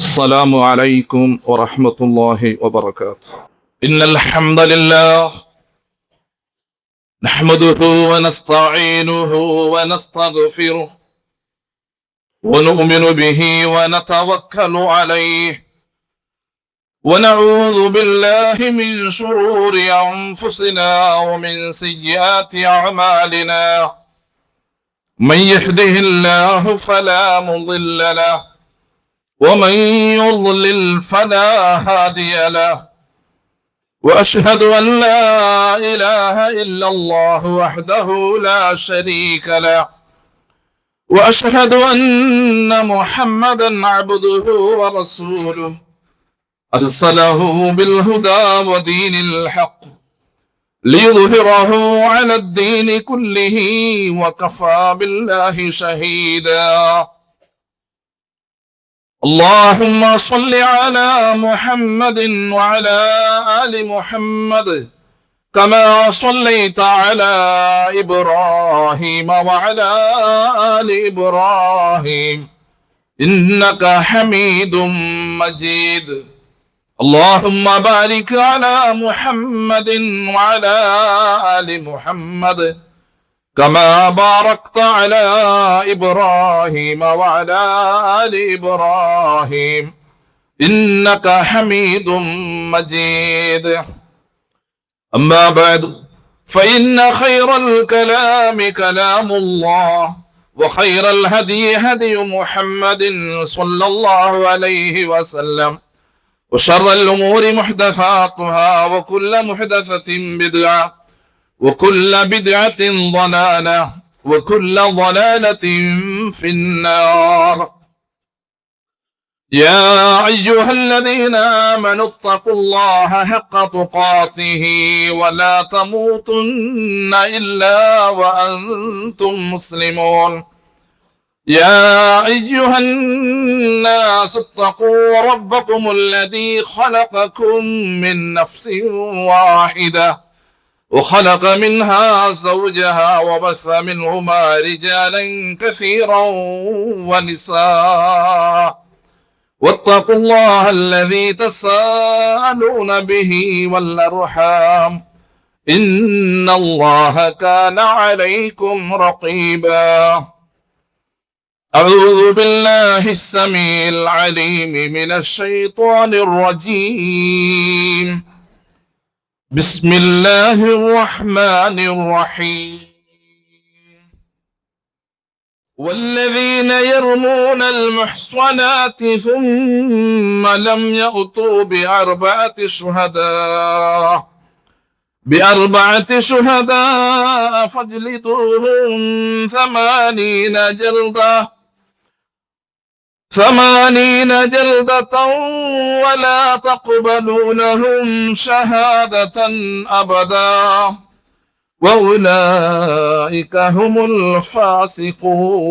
السلام عليكم ورحمة الله وبركاته. إن الحمد لله نحمده ونستعينه ونستغفره ونؤمن به ونتوكل عليه ونعوذ بالله من شرور أنفسنا ومن سيئات أعمالنا. من يهده الله فلا مضل له ومن يضلل فلا هادي له. وأشهد أن لا إله إلا الله وحده لا شريك له وأشهد أن محمدا عبده ورسوله أرسله بالهدى ودين الحق ليظهره على الدين كله وكفى بالله شهيدا. اللهم صل على محمد وعلى آل محمد كما صليت على إبراهيم وعلى آل إبراهيم إنك حميد مجيد. اللهم بارك على محمد وعلى آل محمد كما باركت على إبراهيم وعلى آل إبراهيم إنك حميد مجيد. أما بعد فإن خير الكلام كلام الله وخير الهدي هدي محمد صلى الله عليه وسلم وشر الأمور محدثاتها وكل محدثة بدعة وكل بدعة ضلالة وكل ضلالة في النار. يا أيها الذين آمنوا اتقوا الله حق تقاته ولا تموتن إلا وأنتم مسلمون. يا أيها الناس اتقوا ربكم الذي خلقكم من نفس واحدة وخلق منها زوجها وبث منهما رجالا كثيرا ونساء واتقوا الله الذي تساءلون به والأرحام إن الله كان عليكم رقيبا. أعوذ بالله السميع العليم من الشيطان الرجيم. بسم الله الرحمن الرحيم. والذين يرمون المحصنات ثم لم يأتوا بأربعة شهداء فاجلدوهم 80 جلدة ولا تقبلوا لهم شهادة أبدا وأولئك هم الفاسقون.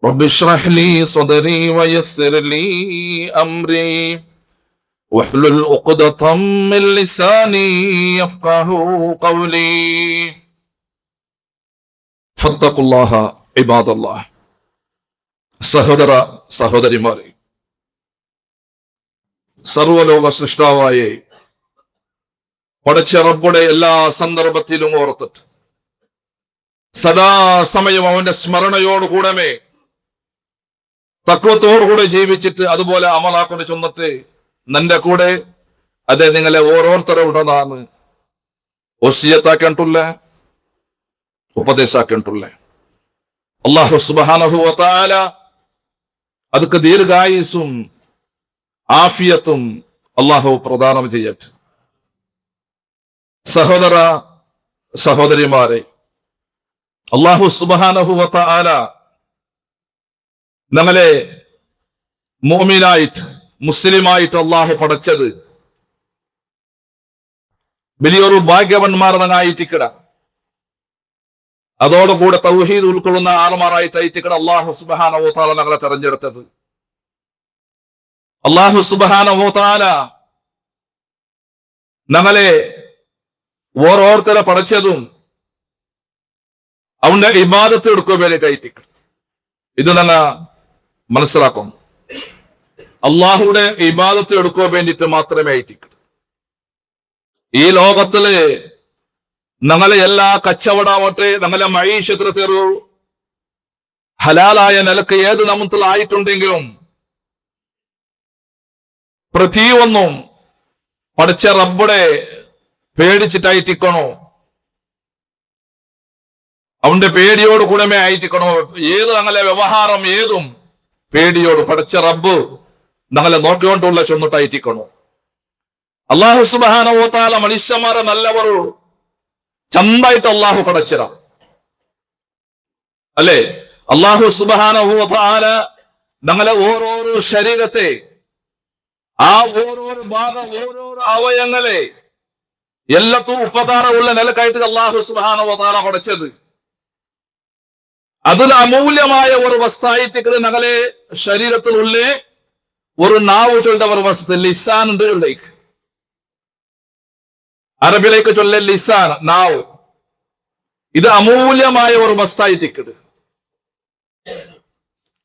رب اشرح لي صدري ويسر لي أمري واحلل عقدة من لساني يفقه قولي. فاتقوا الله عباد الله. സഹോദര സഹോദരിമാരെ, സർവലോക സൃഷ്ടാവായ പടച്ച റബ്ബുടെ എല്ലാ സന്ദർഭത്തിലും ഓർത്തിട്ട് സദാസമയം അവന്റെ സ്മരണയോടുകൂടമേ തഖ്വത്തോടുകൂടെ ജീവിച്ചിട്ട് അതുപോലെ അമലാക്കൊണ്ട് ചൊന്നിട്ട് നിന്റെ കൂടെ അതെ നിങ്ങളെ ഓരോരുത്തരെ ഉടനാണ് വസിയത്താക്കിയിട്ടുള്ള ഉപദേശാക്കിയിട്ടുള്ള അല്ലാഹു സുബ്ഹാനഹു വ തആല ಅದಕ್ಕೆ ദീർഘായുസ്സും ആഫിയത്തും അല്ലാഹു പ്രദാനം ചെയ്യട്ടെ. സഹോദര സഹോദരിമാരെ, അല്ലാഹു സുബ്ഹാനഹു വ തആല നമ്മളെ മുഅ്മിനായിട്ട് മുസ്ലിമായിട്ട് അല്ലാഹു പടച്ചത് വലിയൊരു ഭാഗ്യവാന്മാരായിട്ടിക്കട. അതോടുകൂടെ തൗഹീദ് ഉൾക്കൊള്ളുന്ന ആൾമാരായിട്ടായിട്ടിക്കട അല്ലാഹു സുബ്ഹാനഹു വ തആല നമ്മളെ തെരഞ്ഞെടുത്തത്. അല്ലാഹു സുബ്ഹാനഹു വ തആല നമ്മളെ ഓരോരുത്തരെ പടച്ചതും ಅವನ ಇಬಾದತ್ ಹಿಡ್ಕೋಬೇಕೈತಿ. ಇದು ನನ್ನ മനസ്സിലാക്കും. അള്ളാഹുടെ ഇബാദത്ത് എടുക്കാൻ വേണ്ടിയിട്ട് മാത്രമേ ആയിരിക്കും. ഈ ലോകത്തില് ഞങ്ങളെ എല്ലാ കച്ചവടമാവട്ടെ, ഞങ്ങളെ മൈഷത്തിൽ തീർന്നു ഹലാലായ നിലക്ക് ഏത് നമ്മത്തിലായിട്ടുണ്ടെങ്കിലും പ്രതിയൊന്നും പഠിച്ച റബ്ബുടെ പേടിച്ചിട്ടായിട്ടിക്കണോ, അവന്റെ പേടിയോട് കൂടമേ ആയിട്ടിക്കണോ. ഏത് ഞങ്ങളെ വ്യവഹാരം ഏതും പേടിയോട് പഠിച്ച റബ്ബ് ഞങ്ങളെ നോക്കിക്കൊണ്ടുള്ള ചൊന്നിട്ടായിട്ടിക്കണോ. അള്ളാഹു സുബ്ഹാനഹു വ തആല മനുഷ്യന്മാരെ നല്ലവർ ചന്തായിട്ട് അള്ളാഹു പടച്ചിര അല്ലേ. അള്ളാഹു സുബ്ഹാനഹു വ തആല ഞങ്ങളെ ഓരോരോ ശരീരത്തെ, ആ ഓരോരോ ഭാഗം, ഓരോരോ അവയവങ്ങളെ എല്ലാത്തും ഉപകാരമുള്ള നിലക്കായിട്ട് അള്ളാഹു സുബ്ഹാനഹു വ തആല പടച്ചത്. അതിൽ അമൂല്യമായ ഒരു വസ്തായിട്ട് ഞങ്ങളെ ശരീരത്തിലുള്ള ഒരു നാവ് ചൊല്ലുന്ന ഒരു വസ്തു ലിസാൻ ഉണ്ട്. ചൊല്ലേക്ക് അറബിലേക്ക് ചൊല്ല ലിസാൻ, നാവ്. ഇത് അമൂല്യമായ ഒരു വസ്തായിട്ട്.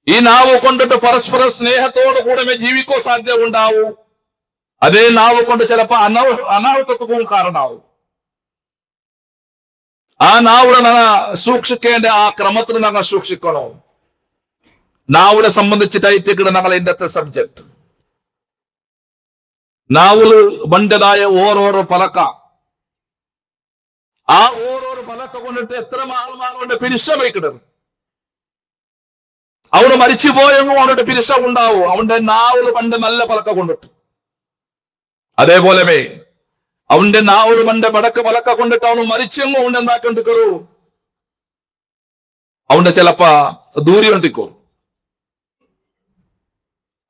ഈ നാവ് കൊണ്ടിട്ട് പരസ്പര സ്നേഹത്തോടു കൂടെ ജീവിക്കോ സാധ്യത ഉണ്ടാവും. അതേ നാവ് കൊണ്ട് ചിലപ്പോ അനാഹുതത്വവും കാരണമാവും. ആ നാവിടെ ഞങ്ങൾ സൂക്ഷിക്കേണ്ട ആ ക്രമത്തിൽ ഞങ്ങൾ സൂക്ഷിക്കണോ. നാവിനെ സംബന്ധിച്ചിട്ടായിട്ട് ഞങ്ങൾ ഇന്നത്തെ സബ്ജക്ട് നാവില് ബണ്ടതായ ഓരോരോ പലക്ക, ആ ഓരോരോ പലക്ക കൊണ്ടിട്ട് എത്ര ആൾമാരുണ്ട് പിരിശമയക്കിടും. അവന് മരിച്ചു പോയെന്നും അവരുടെ പിരിശം ഉണ്ടാവും. അവന്റെ നാവില് പണ്ട് നല്ല പലക്ക കൊണ്ടിട്ട്, അതേപോലെ അവന്റെ നാവില് പണ്ട് പടക്ക പലക്ക കൊണ്ടിട്ട് അവന് മരിച്ചെങ്ങും അവന്റെ എന്താക്കിക്കൊണ്ടിക്കൂ, അവന്റെ ചിലപ്പോ ദൂരി കൊണ്ടിക്കോ.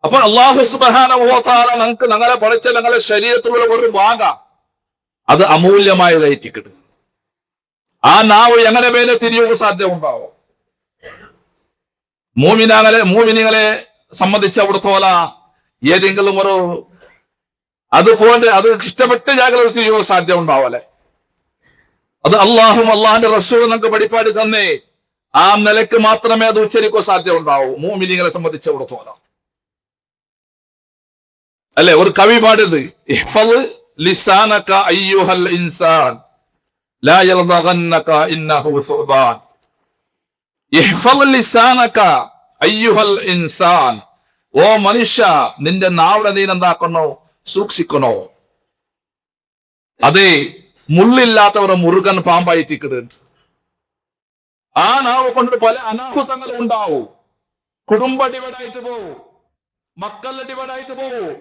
അപ്പൊ അല്ലാഹു സുബ്ഹാനഹു വ തആല ഞങ്ങളെ പഠിച്ച ഞങ്ങളെ ശരീരത്തിലുള്ള ഒരു ഭാഗം അത് അമൂല്യമായതായിരിക്കും. ആ നാവ് എങ്ങനെ മേലെ തിരിയുക സാധ്യത ഉണ്ടാവും. മൂമിനികളെ സംബന്ധിച്ചിടത്തോളം ഏതെങ്കിലും ഒരു അതുപോലെ അത് ഇഷ്ടപ്പെട്ട് ജാഗ്രത ചെയ്യുക സാധ്യത ഉണ്ടാവല്ലേ. അത് അള്ളാഹും അള്ളാഹിന്റെ റസൂലും നമുക്ക് പഠിപ്പാടി തന്നെ ആ നിലക്ക് മാത്രമേ അത് ഉച്ചരിക്കുക സാധ്യത ഉണ്ടാവൂ മൂമിനികളെ സംബന്ധിച്ചിടത്തോളം. അല്ലെ, ഒരു കവി പാടുന്നത് ഇഹ്ഫദ് ലിസാനക അയ്യുഹൽ ഇൻസാൻ ലാ യൽദഗന്നക ഇന്നഹു സുബാൻ. ഇഹ്ഫദ് ലിസാനക അയ്യുഹൽ ഇൻസാൻ, ഓ മനുഷ്യ നിന്റെ നാവിനെ നീ എന്താക്കണോ, സൂക്ഷിക്കണോ. അതെ, മുള്ളില്ലാത്തവരെ മുറുകൻ പാമ്പായിട്ടിക്കുന്നുണ്ട്. ആ നാവ് കൊണ്ട് പല അനാഹുതങ്ങൾ ഉണ്ടാവും. കുടുംബ ഡിവൈഡായിട്ട് പോവും, മക്കളുടെ ഡിവൈഡായിട്ട് പോവും,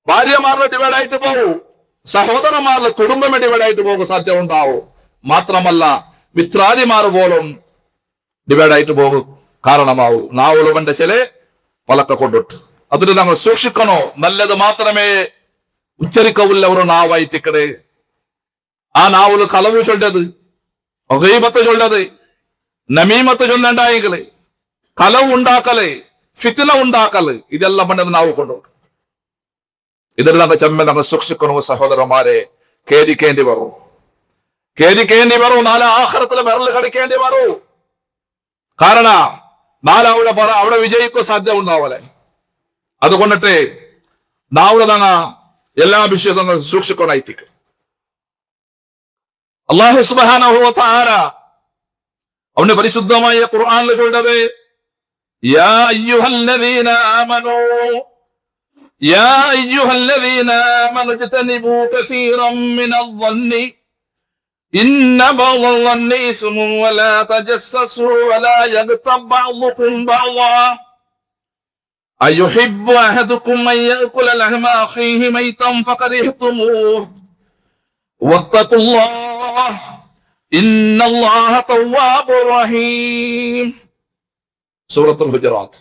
ഭാര്യമാരുടെ ഡിവൈഡായിട്ട് പോവും, സഹോദരന്മാരുടെ കുടുംബം ഡിവൈഡായിട്ട് പോകുക സാധ്യത ഉണ്ടാവും. മാത്രമല്ല മിത്രാദിമാർ പോലും ഡിവൈഡായിട്ട് പോകും കാരണമാവും നാവുള്ളവന്റെ ചില പലക്ക കൊണ്ടിട്ട്. അതിന് നമ്മൾ സൂക്ഷിക്കണോ. നല്ലത് മാത്രമേ ഉച്ചരിക്കവുള്ള ഒരു നാവായിട്ടിക്കട്. ആ നാവില് കളവ് ചൊല്ലത്, ഗീബത്ത് ചൊല്ലത്, നമീമത്ത് ചൊല്ലണ്ടായെങ്കില്, കളവ് ഉണ്ടാക്കല്, ഫിത്ന ഉണ്ടാക്കല്, ഇതെല്ലാം പണ്ടത് നാവ് കൊണ്ടുണ്ട്. ഇതെല്ലാം ചെമ്മ നമ്മൾ സൂക്ഷിക്കണോ സഹോദരന്മാരെ. ഖേദിക്കേണ്ടി വരും, ഖേദിക്കേണ്ടി വരും. നാളെ ആഖിറത്തില് വിരൽ കടിക്കേണ്ടി വരും. കാരണം നാളെ അവിടെ വിജയിക്കുക സാധ്യത ഉണ്ടാവല്ലേ. അതുകൊണ്ടിട്ട് നാവിടെ തങ്ങ എല്ലാ വിഷയങ്ങളും സൂക്ഷിക്കണായിട്ട്. അല്ലാഹു സുബ്ഹാനഹു വ തആല അവന്റെ പരിശുദ്ധമായ ഖുർആനിൽ ചൊല്ലുന്നത് യാ അയ്യുഹല്ലദീന ആമനൂ യാ അയ്യുഹല്ലദീന ആമനൂ ഇജ്തനിബൂ കസീറൻ മിനൽ-ളന്നി ഇന്ന ബഅദ-ളന്നി ഇസ്മുൻ വലാ തജസ്സസൂ വലാ യഗ്തബ് ബഅദുകും ബഅദാ അയുഹിബ്ബു അഹദുകും അൻ യഅകുല ലഹ്മ അഖീഹി മൈതൻ ഫകരിഹ്തുമൂഹു വത്തഖുല്ലാഹ് ഇന്നല്ലാഹ തവ്വാബുർ റഹീം. സൂറത്തുൽ ഹുജറാത്ത്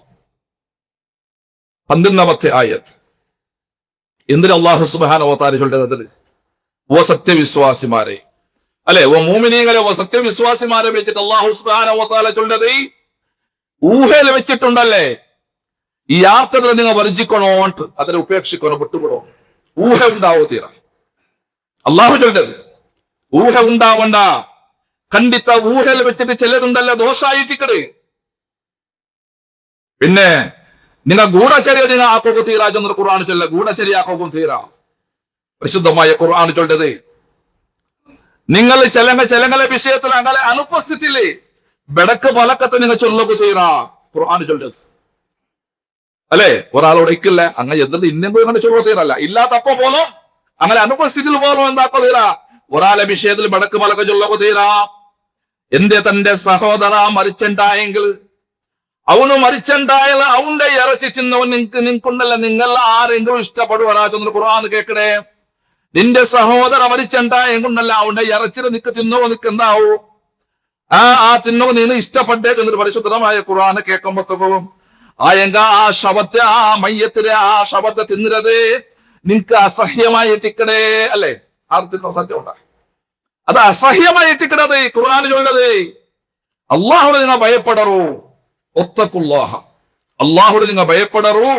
12ാമത്തെ ആയത്ത്. എന്തിനാ അല്ലാഹു സുബ്ഹാനഹു വ തആല ചൊല്ലുന്നത്? ഓ സത്യവിശ്വാസിമാരെ, അല്ലെ, ഓ മൂമിനീങ്ങളെ, ഓ സത്യവിശ്വാസിമാരെ വെച്ചിട്ട് അല്ലാഹു സുബ്ഹാനഹു വ തആല ചൊല്ലുന്നത് ഊഹയിൽ വെച്ചിട്ടുണ്ടല്ലേ, ഈ യാത്രകൾ നിങ്ങൾ വർജിക്കണോ, അതിനെ ഉപേക്ഷിക്കണോ, വിട്ടുവിടോ. ഊഹ ഉണ്ടാവോ തീര. അള്ളാഹു ചൊല്ലത് ഊഹ ഉണ്ടാവണ്ട. കണ്ടിത്ത ഊഹയിൽ വെച്ചിട്ട് ചിലതുണ്ടല്ലോ ദോഷായിട്ടിക്കട്. പിന്നെ നിങ്ങൾ ഗൂഢചര്യ നിങ്ങൾ ആക്കോക്കും തീരാ ചെന്നൊരു ഖുർആൻ ചൊല്ല, ഗൂഢചര്യ ആക്കോക്കും തീരാ. പരിശുദ്ധമായ ഖുർആൻ ചൊല്ലത് നിങ്ങൾ ചെലങ്ങളെ വിഷയത്തിൽ അങ്ങനെ അനുപസ്ഥിതിയില്ലേ ബെടക്ക് പലക്കത്തെ നിങ്ങൾ ചൊല്ലൊക്കെ തീരാ ഖുർആൻ ചൊല്ലത് അല്ലെ. ഒരാളോട് ഇക്കില്ല അങ്ങനെ എന്തെങ്കിലും ഇന്നെങ്കിലും ചൊല്ലോ തീരല്ല ഇല്ലാത്തപ്പോ പോലും അങ്ങനെ അനുപസ്ഥിതിയിൽ പോലും എന്താക്കോ തീരാ ഒരാളെ വിഷയത്തിൽ ബെടക്ക് പലക്ക ചൊല്ലൊക്കെ തീരാ. എന്റെ തന്റെ സഹോദര മരിച്ചുണ്ടായെങ്കിൽ അവന് മരിച്ചുണ്ടായാൽ അവന്റെ ഇറച്ചി തിന്നവൻ നിങ്ങൾക്കുണ്ടല്ല, നിങ്ങൾ ആരെങ്കിലും ഇഷ്ടപ്പെടുവരാച്ചെന്ന് ഖുർആൻ കേൾക്കണേ. നിന്റെ സഹോദര മരിച്ചുണ്ടായെങ്കിണ്ടല്ല അവന്റെ ഇറച്ചിന് നിക്ക് തിന്നോ നിക്ക് എന്താവൂ ആ തിന്നോ നീന് ഇഷ്ടപ്പെട്ടേ എന്നൊരു പരിശുദ്ധമായ ഖുർആൻ കേൾക്കുമ്പോഴത്തേക്കും ആ ശവത്തെ ആ മയ്യത്തിലെ ആ ശവത്തെ തിന്നരുത്, നിനക്ക് അസഹ്യമായി എത്തിക്കണേ അല്ലെ. ആർ തിന്നോ സത്യം ഉണ്ടാ അത് അസഹ്യമായി എത്തിക്കണത് ഖുർആൻ ചൊല്ലത്. അള്ളാഹുടെ നിങ്ങൾ ഭയപ്പെടറൂ, ഒത്തക്കുല്ലാഹ അള്ളാഹുടെ നിങ്ങൾ ഭയപ്പെടറൂ.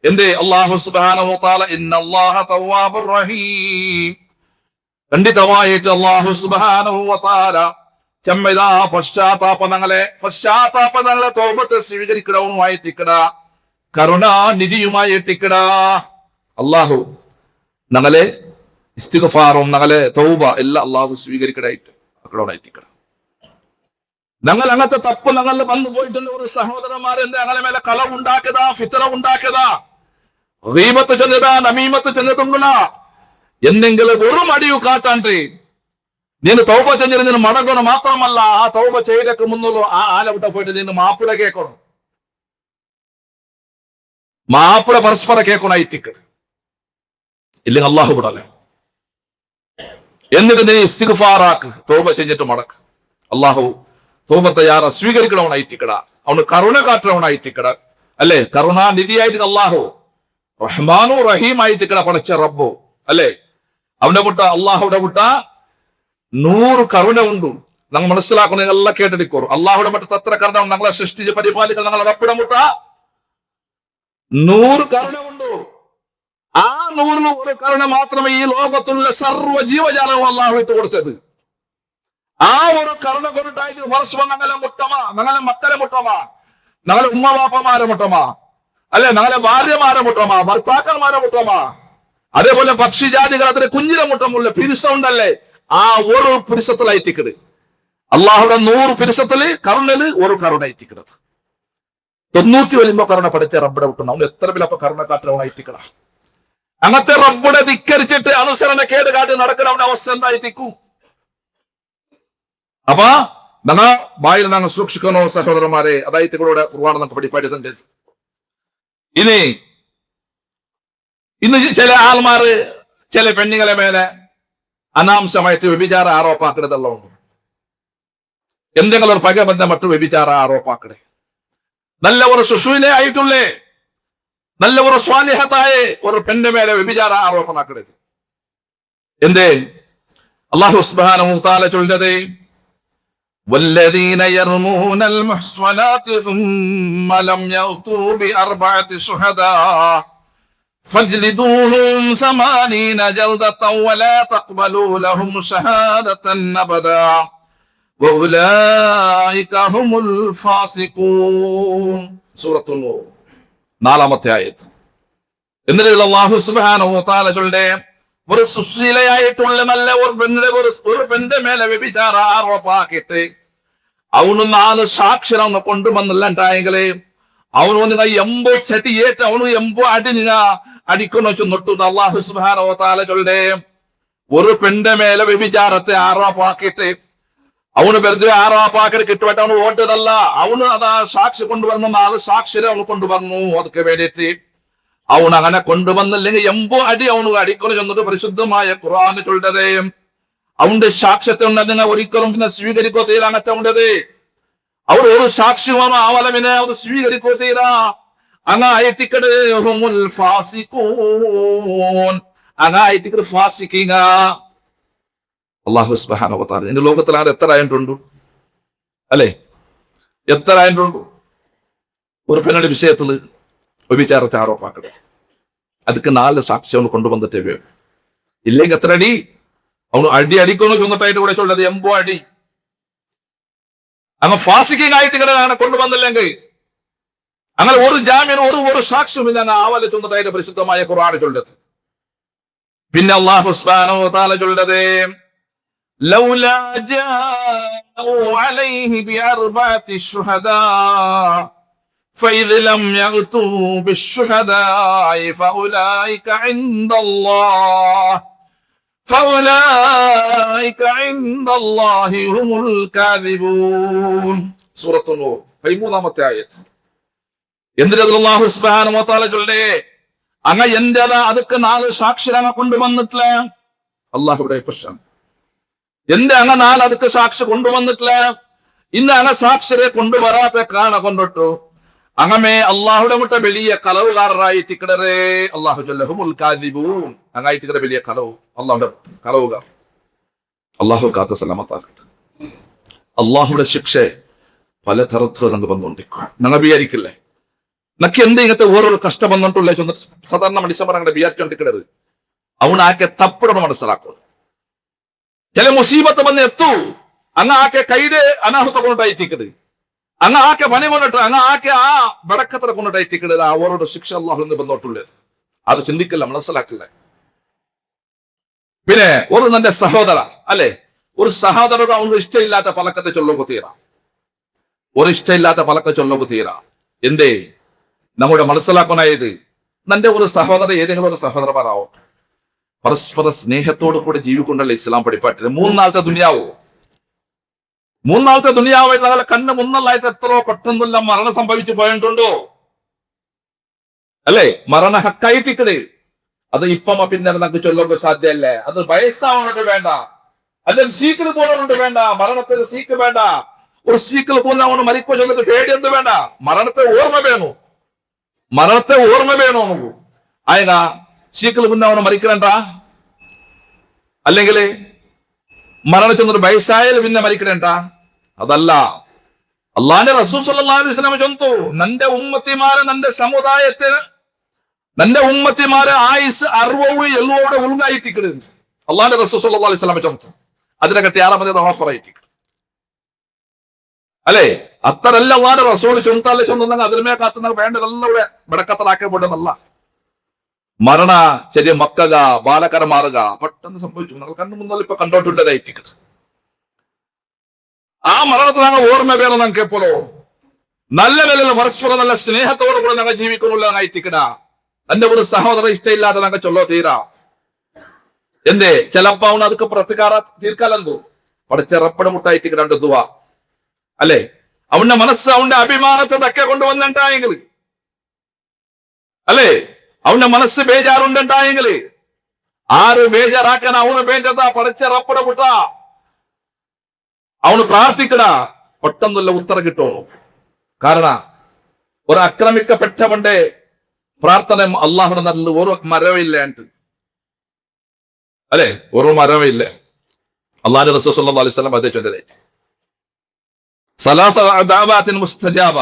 എന്തേ അല്ലാഹു സുബ്ഹാനഹു വ തആല ഇന്നല്ലാഹ തവ്വാബുർ റഹീം. ഖണ്ഡിതമായിട്ട് അല്ലാഹു സുബ്ഹാനഹു വ തആല ചമ്മൈതാ പശ്ചാത്താപങ്ങളെ തൗബത്തെ സ്വീകരിക്കണവുമായിട്ടിക്കട കരുണാനിധിയുമായിട്ടിക്കട. അള്ളാഹു ഞങ്ങളെ ഇസ്തിഗ്ഫാറും ഞങ്ങളെ തൗബ എല്ലാം അള്ളാഹു സ്വീകരിക്കടായിട്ട് അക്കടോണായിട്ടിക്കട. ഞങ്ങൾ അങ്ങനത്തെ തപ്പ് ഞങ്ങൾ വന്നു പോയിട്ടുണ്ട്. ഒരു സഹോദരന്മാരെന്ത് ഞങ്ങളെ മേലെ കളവുണ്ടാക്കിയതാ, ഫിത്തറ ഉണ്ടാക്കിയതാ, ഗീബത്ത് ചെന്നതാ, നമീമത്ത് ചെന്നിട്ടുണ്ടല്ല എന്തെങ്കിലും ഒരു മടിയു കാട്ടാണ്ട് നീನು തൗബ ചെഞ്ഞിട്ട് ನೀನು മടങ്ങണം മാത്രമല്ല ആ തൗബ ചെയ്തಕ್ಕೆ മുന്നുള്ള ആ ആല വിട്ട പോയിട്ട് ನೀನು മാപ്പിള കേൾക്കണം, മാപ്പിള പരസ്പര കേൾക്കണം ഐറ്റിക്ക് ഇല്ലെങ്കിൽ അള്ളാഹു വിടല്ലേ. എന്നിട്ട് നീ ഇസ്തിഗ്ഫാറാക്ക്, തൗബ ചെഞ്ഞിട്ട് മടക്ക്. അള്ളാഹു തൗബത്തെ യാറ സ്വീകരിക്കണവനായിട്ടിക്കട, അവന് കരുണ കാട്ടണവനായിട്ടിക്കട അല്ലെ. കരുണാനിധിയായിട്ട് അള്ളാഹു റഹ്മാനു റഹീം ആയിട്ടിക്കട പടച്ച റബ്ബു അല്ലെ. അവന്റെ മുട്ട അള്ളാഹുടെ മുട്ട 100 കരുണ ഉണ്ട്. ഞങ്ങൾ മനസ്സിലാക്കുന്ന എല്ലാം കേട്ടെടുക്കോറും അള്ളാഹുടെ മട്ടത്ത് എത്ര കരുണ ഞങ്ങളെ സൃഷ്ടിച്ച് പരിപാലിക്കുന്ന ഞങ്ങളെ റബ്ബിടെ മുട്ട 100 കരുണ ഉണ്ട്. ആ 100 കരുണ മാത്രമേ ഈ ലോകത്തുള്ള സർവ്വ ജീവജാലവും അള്ളാഹു ഇട്ട് കൊടുത്തത്. ആ ഒരു കരുണ കൊണ്ടായിട്ട് വർഷം ഞങ്ങളെ മുട്ടമാ, ഞങ്ങളെ മക്കളെ മുട്ടമാ, ഞങ്ങളെ ഉമ്മവാപ്പമാരെ മുട്ടമാ അല്ലെ, ഞങ്ങളെ ഭാര്യമാരെ മുട്ടമാ, ഭർത്താക്കന്മാരെ മുട്ടമാ, അതേപോലെ പക്ഷിജാതികൾ അതിന് കുഞ്ഞിനെ മുട്ടമുള്ള പിരിസമുണ്ടല്ലേ ആ ഒരു പിരിസത്തിലായിട്ടിക്കട് അള്ളാഹുടെ 100 പിരിസത്തില് കരുണല് ഒരു കരുണ എത്തിക്കണത് 90 വരുമ്പോ കരുണ പഠിച്ച റബ്ബടെ വിട്ടണം. അവന് എത്ര വിലപ്പോ കരുണ കാട്ടണവനായിട്ടിക്കട. അങ്ങനത്തെ റബ്ബടെ ധിക്കരിച്ചിട്ട് അനുസരണ കേട് കാട്ടി നടക്കണവന്റെ അവസ്ഥ എന്തായിട്ടിക്കും. അപ്പൊ ഞങ്ങൾ ബായിൽ ഞങ്ങൾ സൂക്ഷിക്കണോ സഹോദരന്മാരെ, അതായിട്ട് കൂടെ ഒരുപാട് നമുക്ക് പഠിപ്പായിട്ടുണ്ട്. ഇന്ന് ചില ആൾമാര് ചില പെണ്ണുങ്ങളെ മേലെ അനാംശമായിട്ട് വ്യഭിചാര ആരോപാക്കരുതല്ലോ ഉണ്ട്. എന്തെങ്കിലും ഒരു പകബന്ധം മറ്റു വ്യഭിചാര ആരോപാക്കടെ. നല്ല ഒരു ശുശ്രൂഷ ആയിട്ടുള്ളേ, നല്ല ഒരു സ്വാലിഹത്തായ ഒരു പെണ്ണിന്റെ മേലെ വ്യഭിചാര ആരോപണാക്കരുത്. എന്തേ അല്ലാഹു സുബ്ഹാനഹു വ തആല ചൊല്ലുന്നത് والذين يرمون المحصنات ثم لم يأتوا بأربعة شهداء فاجلدوهم 80 جلدة ولا تقبلوا لهم شهادة أبدا وأولئك هم الفاسقون. സൂറത്തു നൂർ 4-ാമത്തെ ആയത്ത്. എന്നിട്ട് അല്ലാഹു സുബ്ഹാനഹു വ തആല ചൊല്ലുന്നത് ഒരു സുശീലയായിട്ടുള്ള നല്ല ഒരു പെണ്ണിന്റെ മേലെ വ്യഭിചാര ആരോപാക്കിയിട്ട് അവന് 4 സാക്ഷിനെ കൊണ്ടുവന്നില്ലാണ്ടായെങ്കില് അവന് 80 ചട്ടിയേറ്റ് അവന് 80 അടി അടിക്കുന്നു വെച്ചൊട്ടു. അല്ലാഹു സുബ്ഹാനഹു വ തആല ചൊല്ലുന്നത് ഒരു പെണ്ണിന്റെ മേലെ വ്യഭിചാരത്തെ ആരോപാക്കിയിട്ട് അവന് വെറുതെ ആരോപാക്കിട്ട് കിട്ടുമായിട്ട് അവന് വോട്ടതല്ല, അവന് അതാ സാക്ഷി കൊണ്ടുവന്നു, 4 സാക്ഷിരെ അവന് കൊണ്ടുവന്നു. അതൊക്കെ വേണ്ടിയിട്ട് അവൻ അങ്ങനെ കൊണ്ടുവന്നില്ലെങ്കിൽ 80 അടി അവന് അടിക്കുന്നു ചെന്നിട്ട് പരിശുദ്ധമായ ഖുർആൻ ചൊല്ലുന്നത് അവന്റെ സാക്ഷ്യത്തെ ഉണ്ടെങ്കിൽ ഒരിക്കലും പിന്നെ സ്വീകരിക്കോ തീരാ. അങ്ങനത്തെ ഉണ്ടത് അവർ ഒരു സാക്ഷ്യമാണ് ആവലമിനെ അവർ സ്വീകരിക്കോ തീരാ. അങ്ങായിട്ടിക്കട് അങ്ങായിട്ടിക്കട് ഫാസിക്കിങ്ങ. അല്ലാഹു സുബ്ഹാനഹു വ തആല ഇതിന്റെ ലോകത്തിലാണ് എത്ര ആയിട്ടുണ്ട് അല്ലെ, എത്ര ആയിട്ടുണ്ട് ഒരു പെണ്ണിന്റെ വിഷയത്തില് വ്യഭിചാരത്തെ ആരോപാക്കട്ടെ. ಅದಕ್ಕೆ 4 സാക്ഷിಯನ್ನು കൊണ്ടുവന്നിട്ടേ ഇല്ലെങ്കിൽ എത്ര അടി അവന് അടിക്കുന്നു ചൊന്നിട്ടായിട്ട് കൂടെ ചൊല്ലത് 80 അടി. അങ്ങ് ഫാസിക്കിംഗ് ആയിട്ട് ഇങ്ങനെ കൊണ്ടുവന്നില്ലെങ്കിൽ അങ്ങനെ ഒരു ജാമ്യനും ഒരു സാക്ഷ്യവും ഞങ്ങൾ ആവല ചൊന്നിട്ടായിട്ട് പരിശുദ്ധമായ ഖുർആൻ ചൊല്ലത്. പിന്നെ അല്ലാഹു സുബ്ഹാനഹു വ തആല ചൊല്ലത് ലൗലാ ജാഉ അലൈഹി ബിഅർബഅതി ശുഹദാ فإذ لم يأتوا بالشهداء فأولئك عند الله هم الكاذبون. സൂറത്തു നൂർ 13-ാമത്തെ ആയത്ത്. എന്തിനാ അല്ലാഹു സുബ്ഹാനഹു വ തആല ചൊല്ലേ അങ്ങ എന്റേതാ അതൊക്കെ 4 സാക്ഷിരങ്ങ കൊണ്ടുവന്നിട്ടില്ല. അള്ളാഹുവിടെ പ്രശ്നം എന്റെ അങ്ങ 4 അതൊക്കെ സാക്ഷി കൊണ്ടുവന്നിട്ടില്ല. ഇന്ന് അങ്ങ സാക്ഷിരെ കൊണ്ടുവരാത്ത കാണ കൊണ്ടിട്ടു അങ്ങമേ അള്ളാഹുടെ മുട്ട വലിയ കളവുകാരായി തിക്കടറേ. അള്ളാഹു ഹുമുൽ കാദിബൂൻ അങ്ങായി തിക്കട വലിയ കളവ് അള്ളാഹുടെ കളവുകാർ. അള്ളാഹു കാത്ത സലാമത്താക്കട്ടെ. അള്ളാഹുടെ ശിക്ഷ പല തരത്തിലും നമുക്ക് വന്നുകൊണ്ടിരിക്കും. ഞങ്ങൾ വിചാരിക്കില്ലേ നക്ക് എന്ത് ഇങ്ങനത്തെ ഓരോ കഷ്ടം വന്നിട്ടുള്ള സാധാരണ മനുഷ്യന്മാർ വിചാരിച്ചോണ്ടിരിക്കണത് അവൻ ആക്കെ തപ്പിടണം മനസ്സിലാക്കും. ചില മുസീബത്ത് വന്ന് എത്തു അങ്ങ് ആക്കെ കൈയുടെ അനാഹുത്ത കൊണ്ടിട്ടായിത്തിക്കത് അങ്ങ് ആക്കെ പണി കൊണ്ടിട്ട് അങ്ങ് ആക്കെ ആ വടക്കത്ര കൊണ്ടിട്ടായിത്തിക്കത് അവരോട് ശിക്ഷ അള്ളാഹു വന്നോട്ടുള്ളത്. അത് ചിന്തിക്കില്ല, മനസ്സിലാക്കില്ല. പിന്നെ ഒരു നല്ല സഹോദര അല്ലെ, ഒരു സഹോദരൻ അവർക്ക് ഇഷ്ടമില്ലാത്ത പലക്കത്തെ ചൊല്ലുമ്പോ തീരാ, ഒരു ഇഷ്ടമില്ലാത്ത പലക്ക ചൊല്ലുമ്പോ തീരാ. എന്തേ നമ്മുടെ മനസ്സിലാക്കാനായത് നന്റെ ഒരു സഹോദര ഏതെങ്കിലും ഒരു സഹോദരന്മാരാവും പരസ്പര സ്നേഹത്തോടു കൂടി ജീവിക്കൊണ്ടല്ലേ ഇസ്ലാം പഠിപ്പാട്ടില്ല. മൂന്നാമത്തെ ദുനിയാവായിട്ട് നല്ല കണ്ണ് മുന്നല്ലായിട്ട് എത്രയോ പെട്ടെന്നല്ല മരണം സംഭവിച്ചു പോയിട്ടുണ്ടോ അല്ലെ? മരണ ഹക്കായിട്ടിക്കട് അത് ഇപ്പം പിന്നെ നമുക്ക് ചൊല്ലുമ്പോൾ സാധ്യമല്ലേ. അത് വയസ്സാവുന്നുണ്ട് വേണ്ട, അല്ലെങ്കിൽ സീക്കിൽ പോകുന്നുണ്ട് വേണ്ട, മരണത്തിൽ സീക്ക് വേണ്ട. ഒരു സീക്കിൽ പോകുന്ന മരിക്കോ ചൊല്ലിട്ട് പേടി എന്ത് വേണ്ട, മരണത്തെ ഓർമ്മ വേണോ നമുക്ക്. ആയക സീക്കിൽ മുന്നേ മരിക്കണ്ട, അല്ലെങ്കിൽ മരണച്ചെന്നൊരു വയസ്സായാലും പിന്നെ മരിക്കണ്ട. അതല്ല, അള്ളാന്റെ റസൂൽ സല്ലല്ലാഹു അലൈഹി വസല്ലം ചൊല്ലുന്നു, നന്റെ ഉമ്മത്തിമാരെ നന്റെ സമുദായത്തിന് നന്റെ ഉമ്മത്തിമാരെ ആയുസ് 60-70 ഉൾങ്ങായിട്ടിക്കണ്. അള്ളാന്റെ റസൂൽ സല്ലല്ലാഹു അലൈഹി വസല്ലം ചൊല്ലുന്നു. അതിനെക്കട്ടി 6 ഓഫറായിട്ടിക്കണ് അല്ലെ? അത്രല്ല അള്ളാന്റെ റസൂൽ ചൊന്നാലെ ചൊന്നുണ്ടെങ്കിൽ അതിലുമേ കാത്തുന്ന വേണ്ടതെല്ലാം ഇവിടെ വടക്കത്തറാക്കപ്പെടുന്നല്ല. മരണ ചെറിയ മക്കക ബാലകര മാറുക പെട്ടെന്ന് സംഭവിച്ചു. നമ്മൾ കണ്ണു മുന്നിൽ ഇപ്പൊ കണ്ടോട്ടുള്ളതായിട്ടിക്കണ്. ആ മരണത്തെ ഞങ്ങൾ ഓർമ്മ വേണം. ഞങ്ങൾക്ക് എപ്പോഴോ നല്ല നിലയിൽ പരസ്പരം നല്ല സ്നേഹത്തോടു കൂടെ ഞങ്ങൾ ജീവിക്കുന്നുള്ളതായിട്ടിക്കണ. എന്റെ ഒരു സഹോദര ഇഷ്ടമില്ലാതെ ഞങ്ങൾ ചൊല്ലോ തീരാ. എന്തേ ചിലപ്പോ അവന് അതൊക്കെ പ്രതികാര തീർക്കാലെന്തോ പടച്ചിറപ്പട മുട്ടായിട്ടിക്കണ ദുവ അല്ലെ? അവന്റെ മനസ്സ് അവന്റെ അഭിമാനത്തെ തക്കെ കൊണ്ടുവന്നിട്ടായെങ്കിൽ അല്ലെ, അവന്റെ മനസ്സ് ബേജാറുണ്ടായെങ്കിൽ ആര് ബേജാറാക്കാൻ അവന് വേണ്ടതാ പടച്ചിറപ്പട മുട്ട അവന് പ്രാർത്ഥിക്കട പെട്ടെന്നുള്ള ഉത്തരം കിട്ടുമോ? കാരണം ഒരു ആക്രമിക്കപ്പെട്ടവന്റെ പ്രാർത്ഥന അള്ളാഹുടെ നല്ല ഒരു മരവില്ല അല്ലെ, ഒരു മരവില്ല. അള്ളാഹു റസൂൽ സല്ലല്ലാഹു അലൈഹി വസല്ലം അതേ ചൊല്ലി സലാസ ദഅവാത്തിൻ മുസ്തജാബ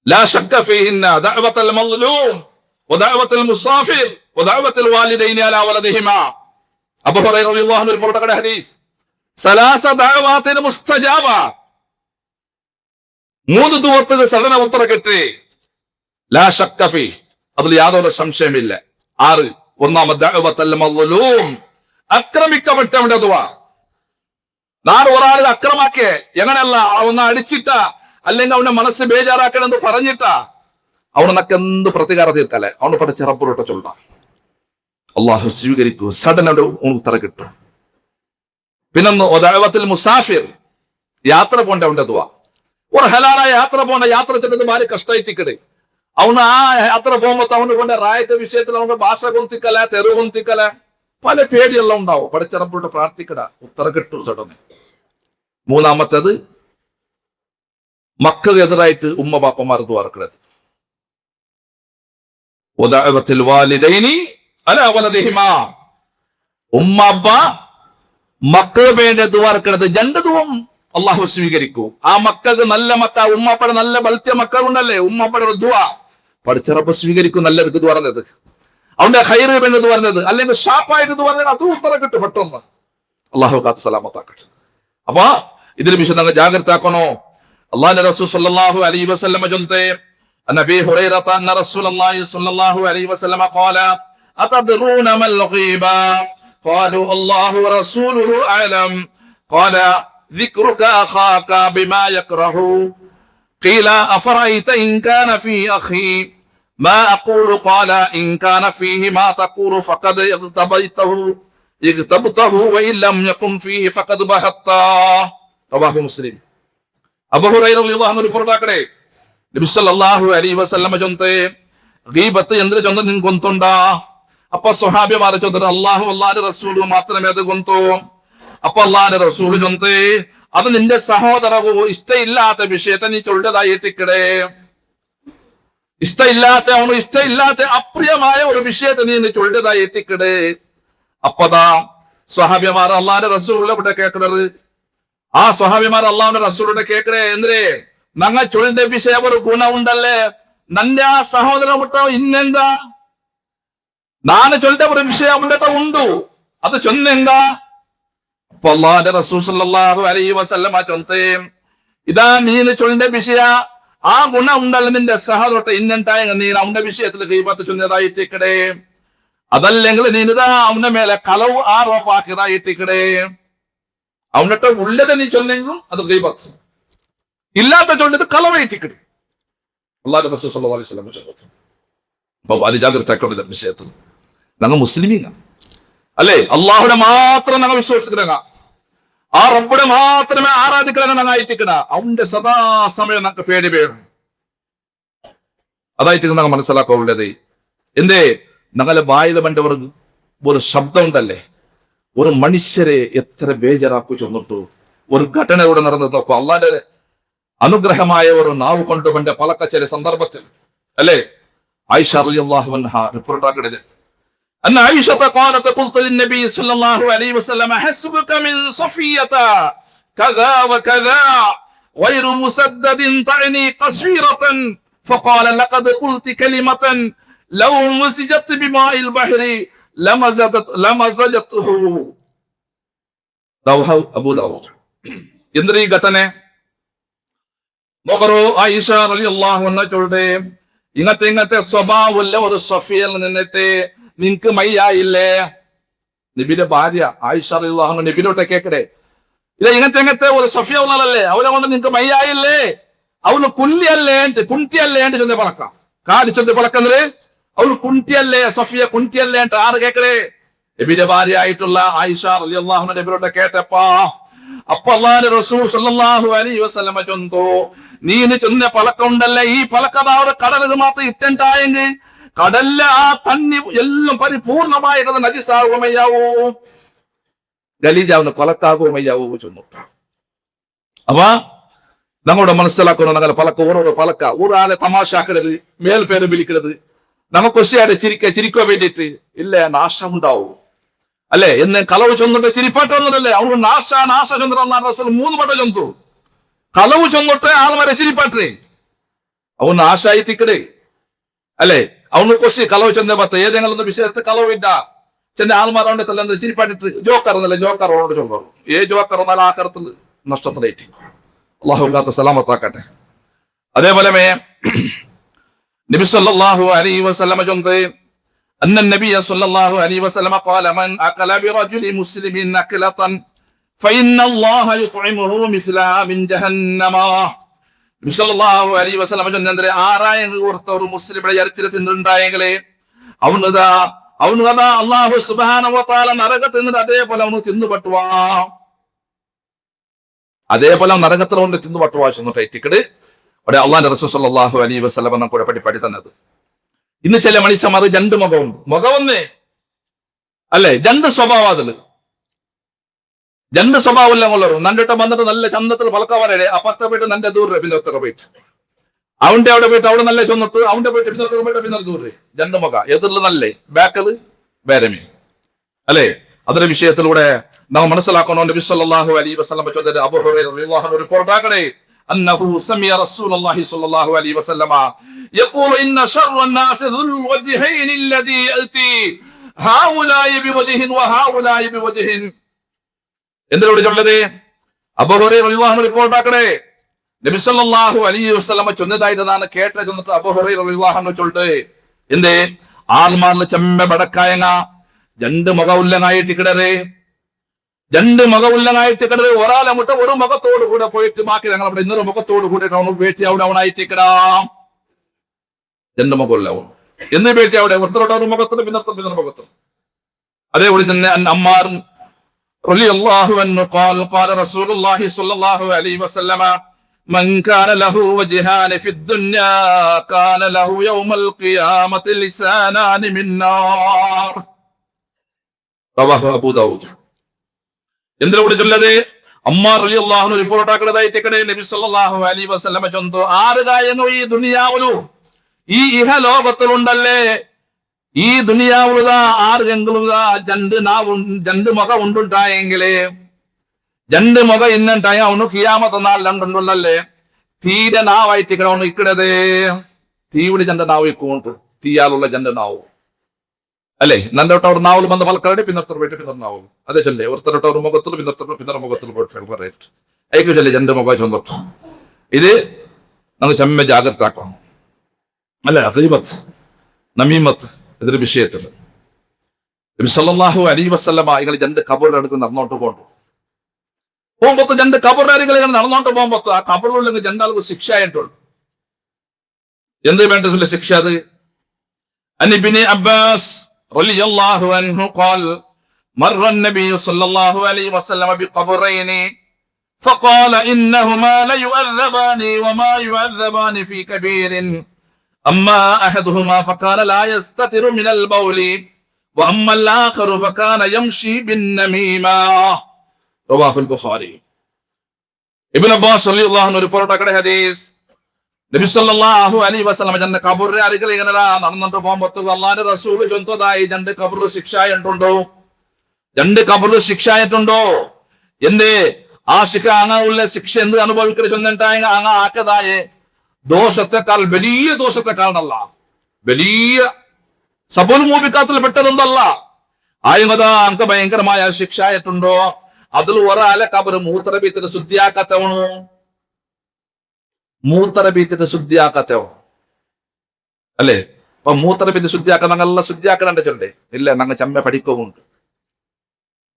ലാ ശക്ക ഫീഹിന്ന ദഅവത്തുൽ മദ്ലൂം വദഅവത്തുൽ മുസാഫിർ വദഅവത്തുൽ വാലിദൈനി അലാ വലദിഹിമാ. അബൂ ഹുറൈറ റളിയല്ലാഹു അൻഹു റിപ്പോർട്ട് ഹദീസ് സലാസ ദഅവാത്തിൻ മുസ്തജാബ, 3 ദുആക്ക് സദന ഉത്തരം കിട്ടി. ലാ ശക്ക ഫീ, അതിൽ യാതൊരു സംശയമില്ല. 6 ഒന്നാമത് ദഅവത്തുൽ മദ്ലൂം, ആക്രമിക്കപ്പെട്ടവന്റെ ദുആ. നാളെ ഒരാൾ അക്രമാക്കിയ എങ്ങനെയല്ല അവനെ അടിച്ചിട്ട അല്ലെങ്കിൽ അവന്റെ മനസ്സ് ബേജാറാക്കണെന്ന് പറഞ്ഞിട്ട അവനൊക്കെ എന്ത് പ്രതികാരം തീർക്കല്ലേ അവന് പഠിച്ച റബ്ബറോട്ട് ചൊല്ല അള്ളാഹു സ്വീകരിക്കൂ. സഡൻ ഉത്തരം കിട്ടും. പിന്നൊന്ന് ദഅവത്തുൽ മുസാഫിർ, യാത്ര പോണ്ട അവന്റെ ദുആ. ഒരു ഹലാലായ യാത്ര പോണ്ട, യാത്ര ചെന്നത് ഭാര്യ കഷ്ടായിട്ടിക്കട് അവന് ആ യാത്ര പോകുമ്പോ അവന് കൊണ്ട് റായത്തെ വിഷയത്തിൽ അവന്റെ ഭാഷ കൊന്തിക്കല, തെരുവ് കൊന്തിക്കല, പല പേടിയെല്ലാം ഉണ്ടാവും. പഠിച്ച റബ്ബറോട്ട് പ്രാർത്ഥിക്കട, ഉത്തരം കിട്ടും സഡന്. മൂന്നാമത്തേത് മക്കൾക്ക് എതിരായിട്ട് ഉമ്മ ബാപ്പമാർ ദുആർക്കണത്. വദഅവത്തുൽ വാലിദൈനി അലാ വലദിഹിമാ, ഉമ്മ അബ്ബ മക്കള് വേണ്ട ദുആർക്കണത് 2 ദുആം അള്ളാഹു സ്വീകരിക്കൂ. ആ മക്കൾക്ക് നല്ല മക്ക, ഉമ്മപ്പടെ നല്ല ബൽത്യ മക്കളുണ്ടല്ലേ, ഉമ്മപ്പടെ ദുആ പഠിച്ച റബ്ബ് സ്വീകരിക്കും. നല്ലത് പറഞ്ഞത് അവന്റെ ഖൈറ് വേണ്ടത് പറഞ്ഞത് അല്ലെങ്കിൽ ഷാപ്പായിട്ട് പറഞ്ഞത് അതും ഉത്തരം കിട്ടും പെട്ടെന്ന്. അള്ളാഹു കാത്ത് സലാമത്താക്കട്ടെ. അപ്പൊ ഇതിന് വിഷയം ജാഗ്രത ആക്കണോ. അള്ളാഹുവിന്റെ റസൂൽ സല്ലല്ലാഹു അലൈഹി വസല്ലം ചൊല്ലുന്നത് عن ابي هريره ان رسول الله صلى الله عليه وسلم قال اتدرون ما الغيبه قالوا الله ورسوله اعلم قال ذكرك اخاك بما يكره قيل افرايت ان كان في اخي ما اقول قال ان كان فيه ما تقول فقد اغتبته وان لم يكن فيه فقد بهته رواه مسلم. അബൂ ഹുറൈറ റളിയല്ലാഹു അൻഹു റിപ്പോർട്ട് ആക്കണേ, നബി സല്ലല്ലാഹു അലൈഹി വസല്ലമ ചൊന്നേ ഗീബത്ത് എന്തിനു ചൊന്ന ನಿನ್ ಗೊಂತುಂಡ. ಅಪ್ಪ സ്വഹാബിമാരെ ചൊന്നത് അല്ലാഹു അല്ലാഹുവിന്റെ റസൂൽ മാത്രമേ അത് ಗೊಂತು. അപ്പ അല്ലാഹുവിന്റെ റസൂൽ ചൊന്നേ അത് നിന്റെ സഹോദരവോ ഇഷ്ടമില്ലാത്ത വിഷയത്തെ നീ ചൊല്ലതായിട്ടിക്കടേ. അവന് ഇഷ്ടമില്ലാത്ത അപ്രിയമായ ഒരു വിഷയത്തെ നീ ചൊല്ലതായിട്ടിക്കടേ. അപ്പതാ സ്വഹാബിമാർ അല്ലാഹുവിന്റെ റസൂലിനെ ഇവിടെ കേൾക്കുന്നത്. ആ സ്വഹാബിമാർ അല്ലാഹുവിന്റെ റസൂലിനെ കേൾക്കണേ എന്തിനെ? ഞങ്ങൾ ചൊല്ലിന്റെ വിഷയം ഒരു ഗുണമുണ്ടല്ലേ, നന്റെ ആ സഹോദരൻ വിട്ടോ ഇന്നെങ്ക ನಾನು ಚೊಲ್ಲೆ ഒരു വിഷയം ഉണ്ട് അത് ചൊന്നെങ്ക. അപ്പൊ അല്ലാഹുവിന്റെ റസൂൽ സല്ലല്ലാഹു അലൈഹി വസല്ലമ ചൊന്നേ ഇതാ നീന് ചൊല്ലിന്റെ വിഷയ ആ ഗുണം ഉണ്ടല്ലോ നിന്റെ സഹോദരത്തെ ഇന്നുണ്ടായ നീ അവന്റെ വിഷയത്തിൽ ഗീബത്ത് ചൊന്നതായിട്ടിക്കടേ. അതല്ലെങ്കിൽ നീനിതാ അവന്റെ മേലെ കളവ് ആരോപ്പാക്കിയതായിട്ടിക്കടേ. അവനിട്ട് ഉള്ളത് നീ ചൊന്നെങ്കിലും അത് ഗീബത്ത്, ഇല്ലാത്ത ചൊല്ലത് കളവായിട്ടിക്കടേ. അല്ലാഹുവിന്റെ റസൂൽ സല്ലല്ലാഹു അലൈഹി വസല്ലമ ചൊല്ലുന്നു. അപ്പൊ അത് ജാഗ്രത വിഷയത്തിൽ ഞങ്ങൾ മുസ്ലിമീങ്ങ അല്ലേ, അള്ളാഹുടെ മാത്രം ഞങ്ങൾ വിശ്വസിക്കണ, ആ റബ്ബുടെ മാത്രമേ ആരാധിക്കണ ഞങ്ങൾ ആയിട്ടിക്കണ. അവന്റെ സദാസമയം ഞങ്ങൾക്ക് പേടി വേണം. അതായിട്ട് ഞങ്ങൾ മനസ്സിലാക്കാവുള്ളത് എന്തേ ഞങ്ങളെ വായിൽ വേണ്ട ഒരു ശബ്ദം ഉണ്ടല്ലേ, ഒരു മനുഷ്യരെ എത്ര ബേജാറാക്കു ചൊന്നിട്ടു ഒരു ഘടന ഇവിടെ നടന്നു നോക്കൂ. അള്ളാന്റെ അനുഗ്രഹമായ ഒരു നാവ് കൊണ്ടുകൊണ്ട് പലക്ക ചില സന്ദർഭത്തിൽ അല്ലേ ആയിഷ റളിയല്ലാഹു അൻഹ റിപ്പോർട്ട് ആക്കണത് أن عائشة قالت قلت للنبي صلى الله عليه وسلم حسبك من صفية كذا وكذا غير مسدد تعني قصيرة فقال لقد قلت كلمة لو مزجت بماء البحر لمزجته رواه أبو داود. എന്തൊരു ഘട്ടനെ നോക്കറോ. ആയിഷ റളിയല്ലാഹു അൻഹ ചൊല്ലുടെ ഇങ്ങനത്തെ സ്വഭാവമുള്ള ഒരു സഫിയയിൽ നിന്നിട്ട് നിനക്ക് മയ്യായില്ലേ? നബിയുടെ ഭാര്യ ആയിഷ റളിയല്ലാഹു അൻഹ നബിയോട്ട് കേക്കടേ, ഇത് ഇങ്ങനത്തെ ഒരു സഫിയ ഉള്ളതല്ലേ, അവനെ കൊണ്ട് നിനക്ക് മയ്യായില്ലേ? അവന് കുണ്ടിയല്ലേ ചൊന്ന പളക്കാം കാടി ചൊന്ന പളക്കുന്നത് അവന് കുണ്ടിയല്ലേ സഫിയ കുണ്ടിയല്ലേ ആറ് കേക്കടേ. നബിയുടെ ഭാര്യ ആയിട്ടുള്ള ആയിഷ റളിയല്ലാഹു അൻഹ നബിയോട്ട് കേട്ടപ്പാ അപ്പൊ അല്ലാഹുവിന്റെ റസൂൽ സല്ലല്ലാഹു അലൈഹി വസല്ലമ ചൊന്നു നീന് ചൊന്ന പളക്കം ഉണ്ടല്ലേ, ഈ പളക്കത അവിടെ കടലത് മാത്രം ഇട്ടുണ്ടായെങ്കിൽ കടലിലെ ആ തണ്ണി എല്ലാം പരിപൂർണമായിട്ട് നജിസാകുമയ്യാവോ, ഗലീജാവുന്ന കൊലക്കാകുമയ്യാവോ ചൊന്നു. അപ്പൊ ഞങ്ങളുടെ മനസ്സിലാക്കണം, ഞങ്ങളെ പലക്ക ഓരോ പലക്ക ഒരാളെ തമാശാക്കരുത്, മേൽപേര് വിളിക്കരുത്, നമുക്ക് കൊശിയായിട്ട് ചിരിക്കാൻ വേണ്ടിയിട്ട് ഇല്ല, നാശം ഉണ്ടാവും അല്ലെ എന്ന് കളവ് ചൊന്നിട്ട് ചിരിപ്പാട്ട് വന്നതല്ലേ. അവന് നാശ ചന്ദ്രൻ 3 പട്ട ചൊന്നു കളവ് ചൊന്നിട്ട് ആൾമാരെ ചിരിപ്പാട്ടേ അവൻ നാശായിട്ടിക്കടേ അല്ലെ. അവന് കൊശി കളവ് ചെന്ന പത്ത് ഏതെങ്കിലും ഒന്ന് വിഷയത്തിൽ കളവില്ല ചെന്ന ആൾമാരോണ്ട് തല്ല ചിരിപ്പാട്ടിട്ട് ജോക്കർ എന്നല്ലേ ജോക്കർ അവനോട് ചൊല്ലു. ജോക്കർ എന്നാൽ ആ കരത്തിൽ നഷ്ടത്തിലേറ്റി അള്ളാഹു കാത്ത സലാമത്താക്കട്ടെ. അതേപോലെ നബി സല്ലല്ലാഹു അലൈഹി വസല്ലമ ചൊന്നത് أن النبي صلى الله عليه وسلم قال من أكل برجل مسلم أكلة فإن الله يطعمه مثلها من جهنم. നബി സല്ലല്ലാഹു അലൈഹി വസല്ലമ ചൊന്നത് ആരായെങ്കിൽ ഒരു മുസ്ലിമിന്റെ ചരിത്രത്തിലുണ്ടായെങ്കിലേ അവന് അല്ലാഹു സുബ്ഹാനഹു വ തആല നരകത്തിൽ നിന്ന് അതേപോലെ അവന് തിന്നുപറ്റുവാ, അതേപോലെ നരകത്തിൽ അവന് തിന്നുപറ്റുവാ ചെന്നിട്ട് അവിടെ അള്ളാന്റെ റസൂൽ സല്ലല്ലാഹു അലൈഹി വസല്ലമ നമുക്ക് പഠി തന്നത്. ഇന്ന് ചില മനുഷ്യന്മാർ രണ്ട് മുഖമൊന്നേ അല്ലെ, രണ്ട് സ്വഭാവം അതില് രണ്ട് സ്വഭാവമില്ല കൊള്ളു. നണ്ടിട്ട് വന്നിട്ട് നല്ല ചന്തത്തിൽ പലക്കവരെ അപ്പുറത്തെ പോയിട്ട് നന്റെ ദൂരെ പിന്നൊക്കെ പോയിട്ട് അവന്റെ അവിടെ പോയിട്ട് അവിടെ നല്ല ചൊന്നിട്ട് അവന്റെ പോയിട്ട് പിന്നൊക്കെ പോയിട്ട് പിന്നെ ദൂരെ രണ്ട് മുഖ എതിർല് നല്ലേ ബാക്കല് വേരമേ അല്ലെ. അതിന്റെ വിഷയത്തിലൂടെ നാം മനസ്സിലാക്കണം. നബി സല്ലല്ലാഹു അലൈഹി വസല്ലം അബൂ ഹുറൈറ റളിയല്ലാഹു അൻഹു റിപ്പോർട്ട് ആക്കണേ أنه سمع رسول الله صلى الله عليه وسلم يقول إن شر الناس ذو الوجهين الذي يأتي هؤلاء بوجه وهؤلاء بوجه. എന്തിനോട് ചൊല്ലത്? അബൂ ഹുറൈറ റളിയല്ലാഹു അൻഹു റിപ്പോർട്ട് ആക്കണേ നബി സല്ലല്ലാഹു അലൈഹി വസല്ലമ ചൊന്നതായിട്ട് നാണ് കേട്ട ചെന്നിട്ട് അബൂ ഹുറൈറ റളിയല്ലാഹു അൻഹു ചൊല്ലുണ്ട് എന്തേ ആൽമാറിലെ ചെമ്മ ബടക്കായങ്ങ രണ്ട് മുഖവുള്ളനായിട്ട് കിടറേ രണ്ട് മുഖവുള്ളനായിട്ട് കിടറ് ഒരാളെ മുട്ട ഒരു മുഖത്തോട് കൂടെ പോയിട്ട് ബാക്കി ഞങ്ങൾ അവിടെ ഇന്നൊരു മുഖത്തോട് കൂടിയിട്ട് അവന് വേട്ടി അവിടെ അവനായിട്ട് കിടാം രണ്ട് മുഖമുള്ളവൻ എന്ന് വേട്ടി അവിടെ ഒരുത്തരോട് ഒരു മുഖത്തും പിന്നൊരു മുഖത്തും അതേപോലെ തന്നെ അമ്മാർ റളിയല്ലാഹു അൻഹു ഖാല റസൂലുള്ളാഹി സ്വല്ലല്ലാഹു അലൈഹി വസല്ലമ من كان له وجهان في الدنيا كان له يوم القيامة لسانان من نار رواه أبو داود എന്തിനോട് ചൊല്ലത് അമ്മാർ റളിയല്ലാഹു അൻഹു റിപ്പോർട്ട് ആക്കുന്നതായിട്ട് നബി സല്ലല്ലാഹു അലൈഹി വസല്ലമ ചൊന്നു ആറ് കാര്യങ്ങൾ ഈ ദുനിയാവിലു ഈ ഇഹലോകത്തിലുണ്ടല്ലേ ഈ ദുനിയാവിലുത ആറ് രംഗളുക രണ്ട് മുഖം ഉണ്ടുണ്ടായെങ്കിലേ രണ്ട് മുഖം ഇന്നുണ്ടായ അവನು ഖിയാമത്ത് നാൾ രണ്ടുണ്ടല്ലേ തീരെ നാവായിട്ട് അവನು ഇക്കടത് തീവിടി ജന്റെ നാവ് ഇക്കൊണ്ട് തീയാലുള്ള ജന്റെ നാവ് അല്ലെ നല്ലൊട്ട അവർ നാവിൽ വന്ന് പലക്കരടി പിന്നൊരുത്തർ പോയിട്ട് പിന്നൊരു നാവും അതെ ചൊല്ലേ ഒരുത്തരട്ട ഒരു മുഖത്തിൽ പിന്നൊരു മുഖത്തിൽ പോയിട്ട് പറയട്ട് അയക്കു ചൊല്ലേ ജന്റെ മുഖം ചൊന്നിട്ട് ഇത് നമുക്ക് ചെമ്മ ജാഗ്രത ആക്കണം അല്ലെ ഗീബത്ത് നമീമത്ത് ഇതൊരു വിഷയത്തിൽ നബി സല്ലല്ലാഹു അലൈഹി വസല്ലമ ഇങ്ങൾ രണ്ട് ഖബറിന്റെ അടുത്ത് നടന്നോട്ട് പോകുമ്പോ രണ്ട് ഖബറിൽ നടന്നോട്ട് പോകുമ്പോ ആ ഖബറിലുള്ള രണ്ടാൾക്ക് ശിക്ഷ ആയിട്ടുള്ളൂ എന്ത് വേണ്ട ശിക്ഷ അത് عن ابن عباس رضي الله عنه قال مر النبي صلى الله عليه وسلم بقبرين فقال إنهما ليعذبان وما يعذبان في كبير أما أحدهما فكان لا يستتر من البول وأما الآخر فكان يمشي بالنميمة رواه البخاري ابن عباس رضي الله عنه റിപ്പോർട്ട് ആക്കുന്ന ഹദീസ് നബി സല്ലല്ലാഹു അലൈഹി വസല്ലം ജന്ന ഖബറിന്റെ അരികിൽ ഇങ്ങനെ നടന്നിട്ട് പോകുമ്പോൾ അല്ലാഹുവിന്റെ റസൂൽ ചൊന്നതായി രണ്ട് ഖബറിൽ ശിക്ഷയായിട്ടുണ്ടോ രണ്ട് ഖബറിൽ ശിക്ഷയായിട്ടുണ്ടോ എന്തേ ആ ശിക്ഷ അങ്ങനെയുള്ള ശിക്ഷ എന്ത് അനുഭവിക്കുന്ന ചൊന്നിട്ടായ അങ്ങ് ആക്കതായേ ദോഷത്തെക്കാൾ വലിയ ദോഷത്തെക്കാളല്ല വലിയ സബുൽമൂബിക്കാത്തിൽ പെട്ടതൊന്നല്ല ആയുധ അങ്ക ഭയങ്കരമായ ശിക്ഷയായിട്ടുണ്ടോ അതിൽ ഒരാളെ കബർ മൂത്രബീത്തിട്ട് ശുദ്ധിയാക്കത്തവണോ മൂത്രബീത്തിട്ട് ശുദ്ധിയാക്കത്തോ അല്ലേ അപ്പൊ മൂത്രബീത്ത് ശുദ്ധിയാക്കാൻ ഞങ്ങളെല്ലാം ശുദ്ധിയാക്കണ ചൊല്ലേ ഇല്ല ഞങ്ങൾ ചമ്മ പഠിക്കുന്നുണ്ട്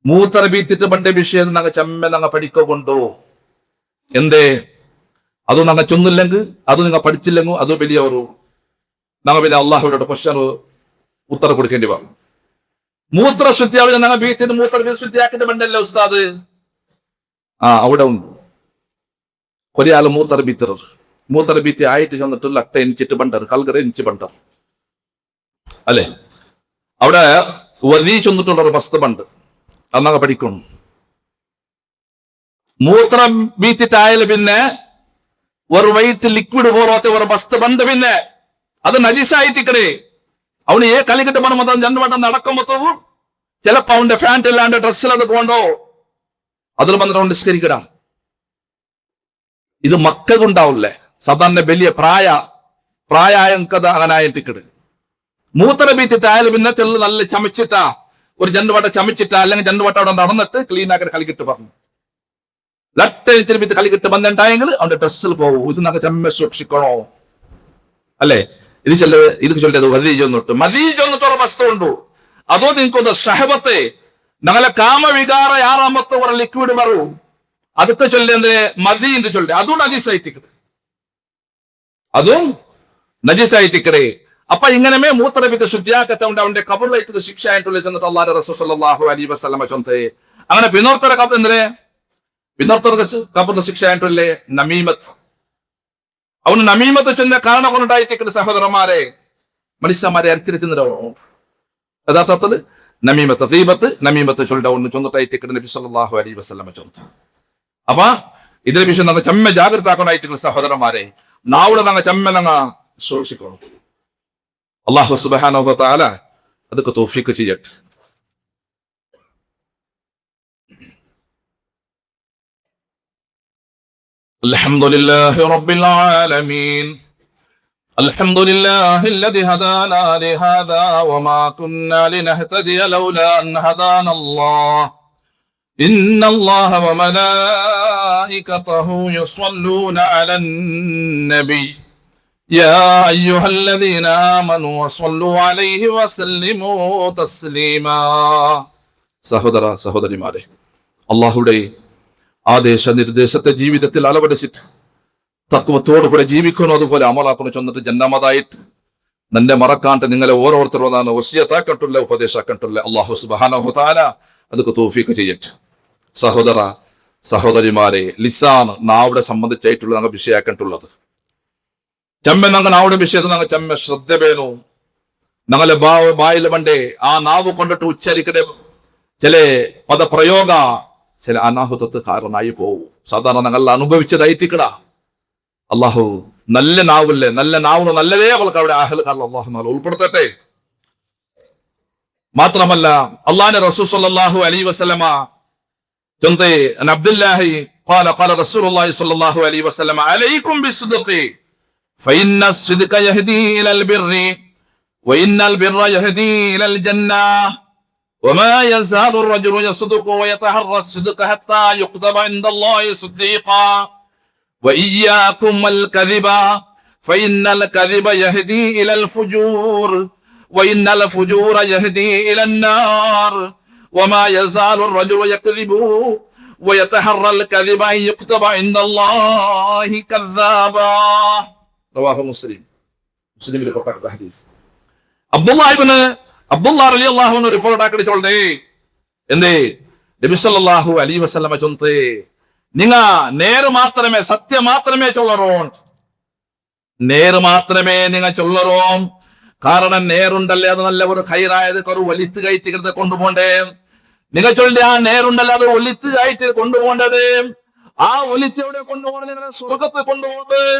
മൂത്രബീത്തിട്ട് പണ്ട വിഷയം ഞങ്ങൾ ചമ്മ ഞങ്ങൾ പഠിക്കുന്നുണ്ടോ എന്തേ അത് ഞങ്ങൾ ചൊന്നില്ലെങ്കിൽ അത് നിങ്ങൾ പഠിച്ചില്ലെങ്കിൽ അത് വലിയ ഒരു ഞങ്ങൾ പിന്നെ അള്ളാഹുവിനോട് ക്വസ്റ്റ്യൻ ഉത്തരം കൊടുക്കേണ്ടി വരും മൂത്രശുദ്ധിയാവുന്ന ഞങ്ങൾ വീട്ടിൽ മൂത്ര ശുദ്ധിയാക്കിട്ട് പണ്ടല്ലേ ഉസ്താദ് അവിടെ ഉണ്ട് കുറേ ആള് മൂത്രബീത്തി ആയിട്ട് ചെന്നിട്ടുള്ള അട്ട എനിച്ചിട്ട് പണ്ടർ കൽകര എനിച്ച് പണ്ടർ അല്ലെ അവിടെ വലി ചെന്നിട്ടുള്ള ഒരു വസ്തു പണ്ട് അന്നങ്ങ പഠിക്കണം മൂത്രം ബീത്തിട്ടായാലും പിന്നെ ഒരു വൈറ്റ് ലിക്വിഡ് പോലത്തെ ഒരു വസ്തു പണ്ട് പിന്നെ അത് നജിസായിട്ടിക്കടേ അവന് കളിക്കിട്ട് പണം രണ്ടു വട്ടം നടക്കുമ്പോ ചിലപ്പോ അവന്റെ ഫാൻറ്റ് ഇല്ലാണ്ട് ഡ്രസ്സിൽ അത് പോണ്ടോ അതിൽ വന്നിട്ട് അവൻ നിസ്കരിക്കണം ഇത് മക്കൾക്കുണ്ടാവില്ലേ സാധാരണ വലിയ പ്രായക്കത് അങ്ങനായിട്ടിക്കട് മൂത്രബീത്തിട്ടായാലും പിന്നെ തെള്ളു നല്ല ചമച്ചിട്ടാ ഒരു രണ്ടു വട്ടം ചമച്ചിട്ടാ അല്ലെങ്കിൽ രണ്ടു വട്ടം അവിടെ നടന്നിട്ട് ക്ലീൻ ആക്കി കളിക്കിട്ട് പറഞ്ഞു ലട്ട ബീത്ത് കളിക്കിട്ട് വന്നിട്ടായെങ്കിൽ അവന്റെ ഡ്രസ്സിൽ പോവും ഇത് നമുക്ക് ചമ്മ സൂക്ഷിക്കണോ അല്ലെ ഇത് ചൊല്ലത് മദീജൊന്നിട്ട് മദീജൊന്നിട്ടുള്ള വസ്തു ഉണ്ടു അതോ നിങ്ങൾക്കൊന്ന് ഷഹബത്തെ ഞങ്ങളെ കാമവികാര ആറാമത്തെ ഒരു ലിക്വിഡ് മറു അതൊക്കെ ചൊല്ലേന്ദ് മദീ എന്ന് ചൊല്ലേ അതും നജീസായിട്ടിക്കട് അതും നജീസായിട്ടിക്കടേ അപ്പൊ ഇങ്ങനെ മൂത്രബീത്ത് ശുദ്ധിയാക്കത്തോണ്ട് അവന്റെ ഖബറിലേക്ക് ശിക്ഷ ആയിട്ടുള്ള ചെന്നിട്ട് അല്ലാഹുവിന്റെ റസൂൽ സല്ലല്ലാഹു അലൈഹി വസല്ലമ ചൊന്നേ അങ്ങനെ പിന്നോർത്തര ഖബർ എന്തിനെ പിന്നോർത്തര ഖബറിന്റെ ശിക്ഷ ആയിട്ടല്ലേ നമീമത്ത് അവന് നമീമത്ത് ചെന്ന കാരണം കൊണ്ടുണ്ടായിട്ടിക്കട് സഹോദരന്മാരെ മനുഷ്യന്മാരെ അരിച്ചിരുന്നോ യഥാർത്ഥത്തിൽ നമീമത്ത് ഗീബത്ത് നമീമത്ത് ചൊന്നിട്ടായിട്ടിക്കട് നബി സല്ലല്ലാഹു അലൈഹി വസല്ലമ ചൊന്നു അപ്പൊ ഇതിനെ വിഷയം നമ്മൾ ചെമ്മ ജാഗ്രത ആക്കണായിട്ടുള്ള സഹോദരന്മാരെ നാവിടെ ഞങ്ങൾ ചെമ്മ ഞങ്ങൾ സൂക്ഷിക്കണം അല്ലാഹു സുബ്ഹാനഹു വ തആല അതൊക്കെ തൗഫീഖ് ചെയ്യട്ടെ الحمدلله رب العالمين الحمد لله الذي هدانا لهذا وما كنا لنهتدي لولا أن هدانا الله ഇന്നല്ലാഹ വമലായികതഹു യുസല്ലൂന അലൻ നബി യാ അയ്യുഹല്ലദീന ആമനൂ വസല്ലു അലൈഹി വസല്ലിമൂ തസ്ലീമാ. സഹോദര സഹോദരിമാരെ, അള്ളാഹുടെ ആദേശ നിർദ്ദേശത്തെ ജീവിതത്തിൽ അലവടിച്ചിട്ട് തത്വത്തോടുകൂടെ ജീവിക്കുന്നു, അതുപോലെ അമലാക്കുന്നു ചെന്നിട്ട് ജന്നമതായിട്ട് നിന്നെ മറക്കാണ്ട് നിങ്ങളെ ഓരോരുത്തരും വസിയത്താക്കട്ടുള്ള ഉപദേശാക്കട്ടുള്ള അള്ളാഹു സുബ്ഹാനഹു തആല അതൊക്കെ തൗഫീഖ് ചെയ്യട്ടെ. സഹോദര സഹോദരിമാരെ, ലിസാൻ നാവിടെ സംബന്ധിച്ചായിട്ടുള്ള ഞങ്ങൾ വിഷയാക്കട്ടുള്ളത് ചെമ്മ ഞങ്ങൾ നാവിടെ വിഷയത്തിൽ ഞങ്ങൾ ചെമ്മ ശ്രദ്ധ വേണു. ഞങ്ങളെ ബായിലെ പണ്ടേ ആ നാവ് കൊണ്ടിട്ട് ഉച്ചരിക്കടെ ചില പദപ്രയോഗ ചില അനാഹുതത്ത് കാരണമായി പോവും. സാധാരണ ഞങ്ങൾ അനുഭവിച്ചതായിട്ടിക്കട. അള്ളാഹു നല്ല നാവില്ലേ, നല്ല നാവിന് നല്ലതേ അവൾക്ക് അവിടെ ആഹ്ലക്കാരിൽ അള്ളാഹു നാൾ ഉൾപ്പെടുത്തട്ടെ. മാത്രമല്ല അള്ളാഹുവിന്റെ റസൂൽ സ്വല്ലല്ലാഹു അലൈഹി വസല്ലമ ചൊന്തേ അബ്ദുല്ലാഹി ഖാല ഖാല റസൂലുള്ളാഹി സ്വല്ലല്ലാഹു അലൈഹി വസല്ലമ അലൈക്കും ബിസ്ദിഖി ഫഇന്ന الصدق يهدي إلى البر وإن البر يهدي إلى الجنة وما يزال الرجل يصدق ويتحرى الصدق حتى يكتب عند الله صديقا وإياكم والكذب فإن الكذب يهدي إلى الفجور وإن الفجور يهدي إلى النار وما يزال الرجل يكذب ويتحرى الكذب أن يكتب عند الله كذابا. رواه مسلم. മുസ്ലിമിൽ റിപ്പോർട്ട് ഹദീസ്. അബ്ദുല്ലാഹ് റളിയല്ലാഹു അൻഹു റിപ്പോർട്ട് ആക്കി ചൊല്ലുന്നേ എന്തേ നബി സല്ലല്ലാഹു അലൈഹി വസല്ലമ ചൊന്തേ നിങ്ങ നേര് മാത്രമേ സത്യം മാത്രമേ ചൊല്ലറോ, നേര് മാത്രമേ നിങ്ങൾ ചൊല്ലറോ. കാരണം നേരുണ്ടല്ലേ അത് നല്ല ഒരു ഖൈറായത് ഒരു വലിത്ത് കയറ്റിക്കിടത്ത് കൊണ്ടുപോണ്ടേ. നിങ്ങൾ ചൊല്ലിയ ആ നേരുണ്ടല്ലേ അത് ഒലിത്ത് കയറ്റി കൊണ്ടുപോകേണ്ടത്. ആ ഒലിച്ചെവിടെ കൊണ്ടുപോകണം? നിങ്ങളെ സ്വർഗത്ത് കൊണ്ടുപോകേണ്ടത്.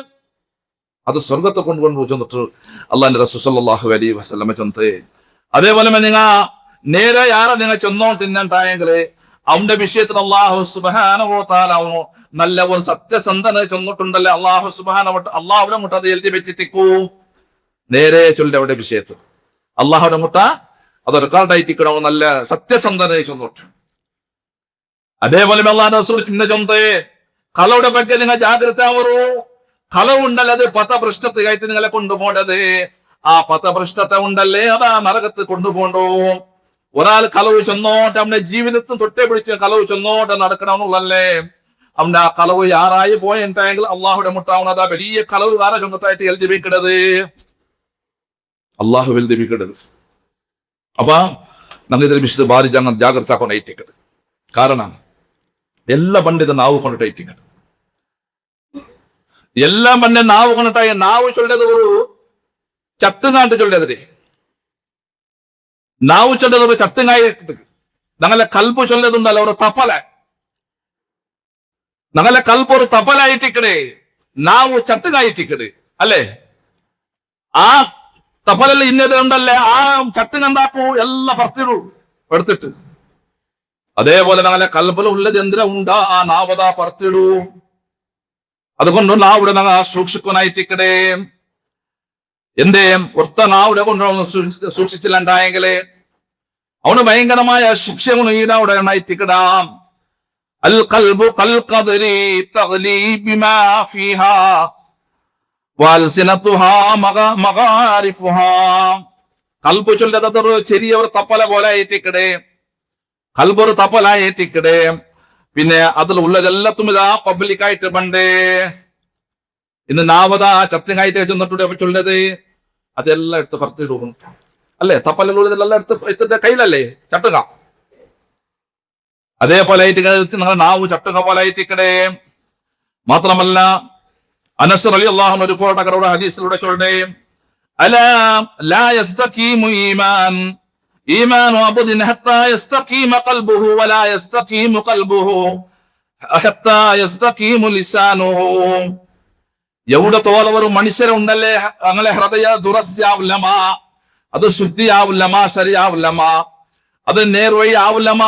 അത് സ്വർഗത്തെ കൊണ്ടുപോകുന്നു ചെന്നിട്ട് അള്ളാഹിന്റെ റസൂൽ സല്ലല്ലാഹു അലൈഹി വസല്ലമ ചൊന്തേ. അതേപോലെ നിങ്ങൾ നേരെ ആരെ നിങ്ങൾ ചെന്നോണ്ട് തിന്നണ്ടായെങ്കില് അവന്റെ വിഷയത്തിൽ അള്ളാഹു സുബ്ഹാനഹു വ തആല നല്ല ഒരു സത്യസന്ധന ചൊന്നിട്ടുണ്ടല്ലേ അള്ളാഹു സുബ്ഹാനഹു അള്ളാഹുവിനെ മുട്ട അത് എഴുതി വെച്ചിട്ടിക്കൂ. നേരെ ചൊല്ലി അവിടെ വിഷയത്തിൽ അള്ളാഹുവിനെ മുട്ട അത് റെക്കോർഡായിട്ടിക്കണോ നല്ല സത്യസന്ധന ചൊന്നിട്ട്. അതേപോലെ അള്ളാഹുന്റെ റസൂൽ ചിന്ന ചൊന്തേ കളയുടെ ಬಗ್ಗೆ നിങ്ങൾ ജാഗ്രത ആവറൂ. കളവുണ്ടല്ലേ അത് പഥഭ്രഷ്ടത്തെ കയറ്റി നിങ്ങളെ കൊണ്ടുപോകേണ്ടത്. ആ പഥഭ്രഷ്ടത്തെ ഉണ്ടല്ലേ അതാ നരകത്ത് കൊണ്ടുപോകണ്ടോ. ഒരാൾ കളവ് ചെന്നോട്ട് അവന്റെ ജീവിതത്തിൽ തൊട്ടേ പിടിച്ച് കളവ് ചെന്നോട്ട് നടക്കണമെന്നുള്ളല്ലേ. അവന്റെ ആ കളവ് യാറായി പോയെങ്കിൽ അള്ളാഹുടെ മുട്ടാവുന്നത് ആ വലിയ കളവ് ആരാ ചൊന്നിട്ടായിട്ട് എഴുതി വെക്കണത്, അള്ളാഹു എഴുതി വെക്കണത്. അപ്പൊ നമ്മൾ ഇതിൽ വിശുദ്ധ ഭാര്യ ജാഗ്രത കൊണ്ടേറ്റിക്കത്. കാരണം എല്ലാ പണ്ഡിത നാവ് കൊണ്ടിട്ടേറ്റിക്കത്, എല്ലാം പണ്ട് നാവ് കൊണ്ടിട്ടായ നാവ് ചൊല്ലത് ഒരു ചട്ടുകാണ്ട് ചൊല്ലത്. നാവ് ചൊല്ലത് ഒരു ചട്ടുകായിട്ട് ഞങ്ങളെ കൽപ്പ് ചൊല്ലതുണ്ടല്ലോ ഒരു തപ്പല. ഞങ്ങളെ കൽപ്പ് ഒരു തപ്പലായിട്ടിക്കടേ, നാവ് ചട്ടുകായിട്ടിക്കട് അല്ലേ. ആ തപ്പലെല്ലാം ഇന്നത് ഉണ്ടല്ലേ ആ ചട്ടുകണ്ടാക്കൂ എല്ലാ പറത്തിടൂ എടുത്തിട്ട്. അതേപോലെ ഞങ്ങളെ കൽപ്പിൽ ഉള്ളത് എന്തിനാ ഉണ്ടാ ആ നാവതാ പറത്തിടൂ. അതുകൊണ്ട് നാവിടെ ഞങ്ങൾ സൂക്ഷിക്കാനായിട്ടിക്കടേ. എന്തേ ഒത്ത നാവിടെ കൊണ്ട് സൂക്ഷിച്ചില്ലാണ്ടായെങ്കില് അവന് ഭയങ്കരമായ ശിക്ഷ ഈടവിടെ ഉണ്ടായിട്ടിക്കടാം. അൽ ഖൽബു ഖൽ ഖദരി തഗ്ലി ബിമാ ഫീഹാ വൽസിനതുഹാ മഗാരിഫുഹാ. കൽബ് ചൊല്ലതൊരു ചെറിയ ഒരു തപ്പല പോലെ ആയിട്ടിക്കടേ, കൽബൊരു തപ്പലായിട്ടിക്കടേ. പിന്നെ അതിൽ ഉള്ളതെല്ലാത്തും ഇതാ പബ്ലിക്കായിട്ട് പണ്ടേ ഇന്ന് നാവതാ ചർച്ചയായിട്ട് ചെന്നിട്ട് ചൊല്ലത് അതെല്ലാം എടുത്ത് പറത്തിടും അല്ലേ. തപ്പലുള്ളതെല്ലാം എടുത്തിട്ട് കയ്യിലല്ലേ ചട്ടുക. അതേപോലെ ആയിട്ട് നിങ്ങളുടെ നാവ് ചട്ടുക പോലെ ആയിട്ടിക്കടേ. മാത്രമല്ല അനസ് റളിയല്ലാഹു അൻഹു റിപ്പോർട്ട് ആക്കുന്ന ഹദീസിലൂടെ ചൊല്ലേ അലാ ലാ യസ്തഖീമു ഈമാൻ ഈമാനു അബ്ദിൻ ഹത്താ യസ്തഖീമ ഖൽബുഹു വലാ യസ്തഖീമു ഖൽബുഹു ഹത്താ യസ്തഖീമു ലിസാനുഹു. എവിടത്തോളം ഒരു മനുഷ്യരുണ്ടല്ലേ അങ്ങനെ ഹൃദയ ദുരസ്യാവില്ലമ, അത് ശുദ്ധിയാവില്ലമ, ശരിയാവില്ലമ, അത് നേർവഴി ആവില്ലമ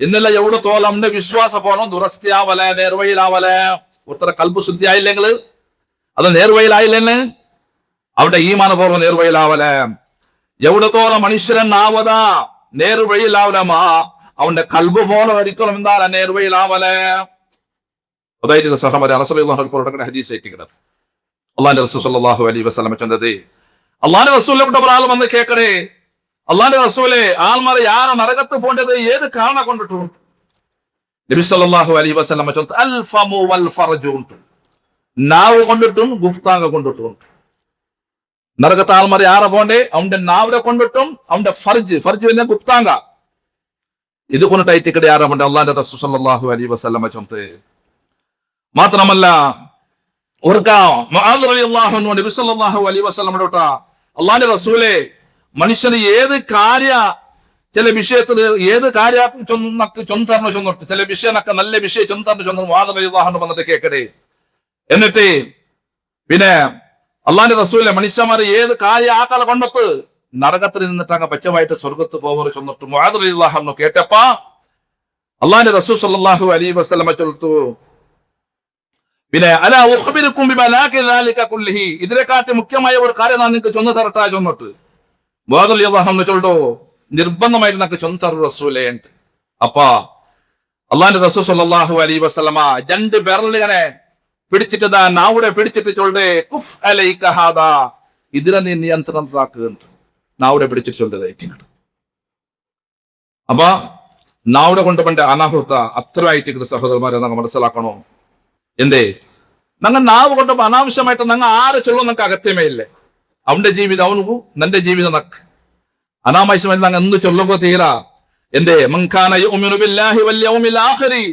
എന്നല്ല. എവിടത്തോളം അവന്റെ വിശ്വാസ പോണം ദുരസ്യാവല, നേർവഴിയിലാവല. ഒത്തര കൽബ് ശുദ്ധി ആയില്ലെങ്കിൽ, അത് നേർവഴിയിലായില്ലെന്ന് അവിടെ ഈമാന പോലും നേർവഴിയിലാവല. എവിടത്തോളം മനുഷ്യരൻ ആവതാ നേർവഴിയിലാവലമ അവന്റെ കൽബ് പോലെ ഒരിക്കലും എന്താണ് നേർവയിലാവലെ. അതായിട്ട് സഹമര റസൂലുള്ളാഹി ഹദീസ് ആയിട്ടിരിക്കുന്നത്. അള്ളാന്റെ റസൂൽ സല്ലല്ലാഹു അലൈഹി വസല്ലം ചെന്നത് അള്ളാന്റെ റസൂലിനെ കൊണ്ട് ഒരാൾ വന്ന് കേക്കണേ, അള്ളാന്റെ റസൂലെ ആൾമാർ യാര നരകത്ത് പോണ്ടത് ഏത് കാരണം കൊണ്ടിട്ടു? നബി സല്ലല്ലാഹു അലൈഹി വസല്ലം അൽ ഫമു വൽ ഫർജു, നാവ് കൊണ്ടിട്ടും ഗുഫ്താങ്ക കൊണ്ടിട്ടും. നരകത്ത് ആൾമാർ യാര പോണ്ടേ? അവന്റെ നാവിനെ കൊണ്ടിട്ടും അവന്റെ ഫർജ് എന്ന ഗുപ്താങ്ക ഇത് കൊണ്ടിട്ടായിട്ട് ഇവിടെ യാര പോണ്ടേ? അള്ളാന്റെ റസൂൽ സല്ലല്ലാഹു അലൈഹി വസല്ലം ചൊന്നത് മാത്രമല്ല നബി സല്ലല്ലാഹു അലൈഹി വസല്ലമയോട് അള്ളാന്റെ റസൂലെ മനുഷ്യന് ഏത് കാര്യ ചില വിഷയത്തിൽ ഏത് കാര്യം ചൊന്തറിന് ചൊന്നിട്ട് ചില വിഷയനൊക്കെ നല്ല വിഷയം ചൊന്തറിന് ചൊന്നു വാദം വന്നിട്ട് കേക്കടേ. എന്നിട്ട് പിന്നെ അള്ളാന്റെ റസൂലെ മനുഷ്യന്മാർ ഏത് കാര്യം ആക്കാളെ കൊണ്ടിട്ട് നരകത്തിൽ നിന്നിട്ട് അങ്ങ് പച്ചവായിട്ട് സ്വർഗത്ത് പോകുന്നത് ചൊന്നിട്ട് മുആദ് കേട്ടപ്പാ അള്ളാന്റെ റസൂൽ സല്ലല്ലാഹു അലൈഹി വസല്ലമ ചൊല്ലുത്തു, പിന്നെ അല ഉഖ്ബിറുക്കും ബിമലാകി ദാലിക കുല്ലിഹി, ഇതിനെക്കാട്ടി മുഖ്യമായ ഒരു കാര്യം ഞാൻ നിങ്ങൾക്ക് ചൊന്നു തരട്ടാ ചൊന്നിട്ട് മുആദ് റളിയല്ലാഹു അൻഹു ചൊല്ലു, നിർബന്ധമായിട്ട് നമുക്ക് ചൊന്നു തറു റസൂലേ. അപ്പാ അള്ളാന്റെ റസൂൽ സല്ലല്ലാഹു അലൈഹി വസല്ലമ രണ്ട് ബെറലിങ്ങനെ പിടിച്ചിട്ട് നാവിടെ പിടിച്ചിട്ട് ചൊല്ലേ കുഫ് അലൈക ഹാദാ, ഇതിനെ നീ നിയന്ത്രണത്തിലാക്കുന്നുണ്ട്. നാവിടെ പിടിച്ചിട്ട് ചൊല്ലതായിട്ട് അപ്പൊ നാവിടെ കൊണ്ടുപോണ്ട അനാഹുത്ത അത്രയായിട്ട് സഹോദരന്മാരെ നമ്മൾ മനസ്സിലാക്കണോ? എന്തേ ഞങ്ങൾ നാവ് കൊണ്ടപ്പോ അനാവശ്യമായിട്ട് ഞങ്ങൾ ആരെ ചൊല്ലും നമുക്ക് അകത്യമേ ഇല്ലേ? അവന്റെ ജീവിതം അവനു, നിന്റെ ജീവിതം നക്ക് അനാവശ്യമായിട്ട് ഞങ്ങൾ എന്ന് ചൊല്ലുമ്പോ തീരാ. എന്തേ മൻകാന യുഅ്മിനു ബില്ലാഹി വൽ യൗമിൽ ആഖിരി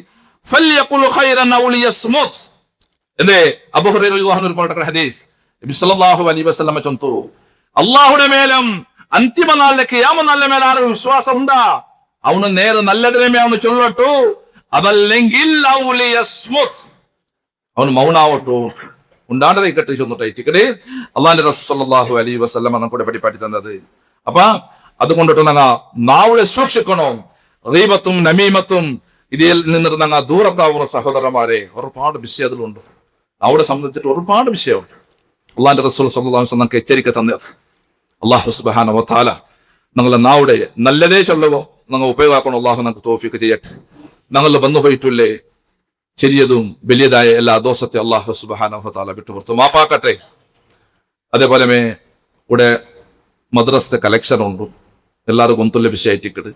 ഫൽയഖുൽ ഖൈറൻ ഔ ലിയസ്മുത്. എന്തേ അബൂ ഹുറൈറ റളിയല്ലാഹു അൻഹു റിപ്പോർട്ട് ഹദീസ് നബി സല്ലല്ലാഹു അലൈഹി വസല്ലം ചൊന്നു, അല്ലാഹുവിന്റെ മേലും അന്തിമ നാളിലെ ഖിയാമത്ത് നാളിലെ മേൽ ആരെ വിശ്വാസം ഉണ്ടാ അവന് നേരെ നല്ലതിനെ അവന് ചൊല്ലട്ടു, അതല്ലെങ്കിൽ ഔ ലിയസ്മുത് അവന് മൗനാവട്ടു ഉണ്ടാണ്ടേ ചൊന്നിട്ടേ അള്ളാന്റെ റസൂൽ സല്ലല്ലാഹു അലൈഹി വസല്ലം നമുക്കൂടെ പഠിപ്പാട്ടി തന്നത്. അപ്പൊ അതുകൊണ്ടിട്ട് ഞങ്ങ നാവിടെ സൂക്ഷിക്കണോ? ഗീബത്തും നമീമത്തും ഇതിൽ നിന്നിട്ട് ഞങ്ങൾ ദൂരത്താവുന്ന സഹോദരന്മാരെ ഒരുപാട് വിഷയം അതിലുണ്ട്. അവിടെ സംബന്ധിച്ചിട്ട് ഒരുപാട് വിഷയമുണ്ട്. അള്ളാന്റെ റസൂൽ സല്ലല്ലാഹു അലൈഹി വസല്ലം നമുക്ക് എച്ചരിക്ക തന്നത്. അല്ലാഹു സുബ്ഹാനഹു വ തആല ഞങ്ങളെ നാവിടെ നല്ലതേ ചൊല്ലുവോ ഞങ്ങൾ ഉപയോഗമാക്കണം. അള്ളാഹു നമുക്ക് തൗഫീഖ് ചെയ്യട്ടെ. ഞങ്ങൾ വന്നു പോയിട്ടില്ലേ ചെറിയതും വലിയതായ എല്ലാ ദോഷത്തെ അള്ളാഹു സുബ്ഹാനഹു വ തആല വിട്ടുപുറത്തു മാപ്പാക്കട്ടെ. അതേപോലെ ഇവിടെ മദ്രസത്തെ കലക്ഷൻ ഉണ്ട്. എല്ലാവരും ഗൊന്തുള്ള വിഷയമായിട്ടിക്കട്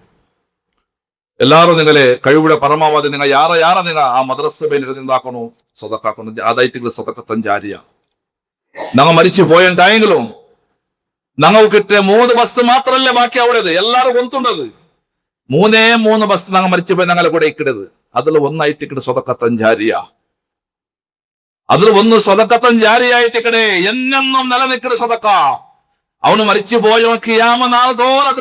എല്ലാവരും നിങ്ങളെ കഴിവിടെ പരമാവധി നിങ്ങൾ യാറെ നിങ്ങൾ ആ മദ്രസ എന്താക്കണോ സദക്കാക്കണോ. അതായിട്ട് സദക്കത്തൻ ജാരിയ ഞങ്ങൾ മരിച്ചു പോയെങ്കിലും ഞങ്ങൾ കിട്ടിയ 3 ബസ് മാത്രമല്ലേ ബാക്കി അവിടേത് എല്ലാവരും ഗൊന്തുണ്ടത്. 3 ബസ് ഞങ്ങൾ മരിച്ചു പോയി ഞങ്ങളെ കൂടെ ഇക്കിടത്. അതിൽ ഒന്നായിട്ട് സ്വതക്കത്തൻ ജാരിയ, അതിൽ ഒന്ന് സ്വതക്കത്തൻ ജാരിയായിട്ടിക്കടേ എന്നെന്നും നിലനിൽക്കുന്ന സ്വതക്ക. അവന് മരിച്ചു പോയോ ഖിയാമത്ത് നാൾ തോറും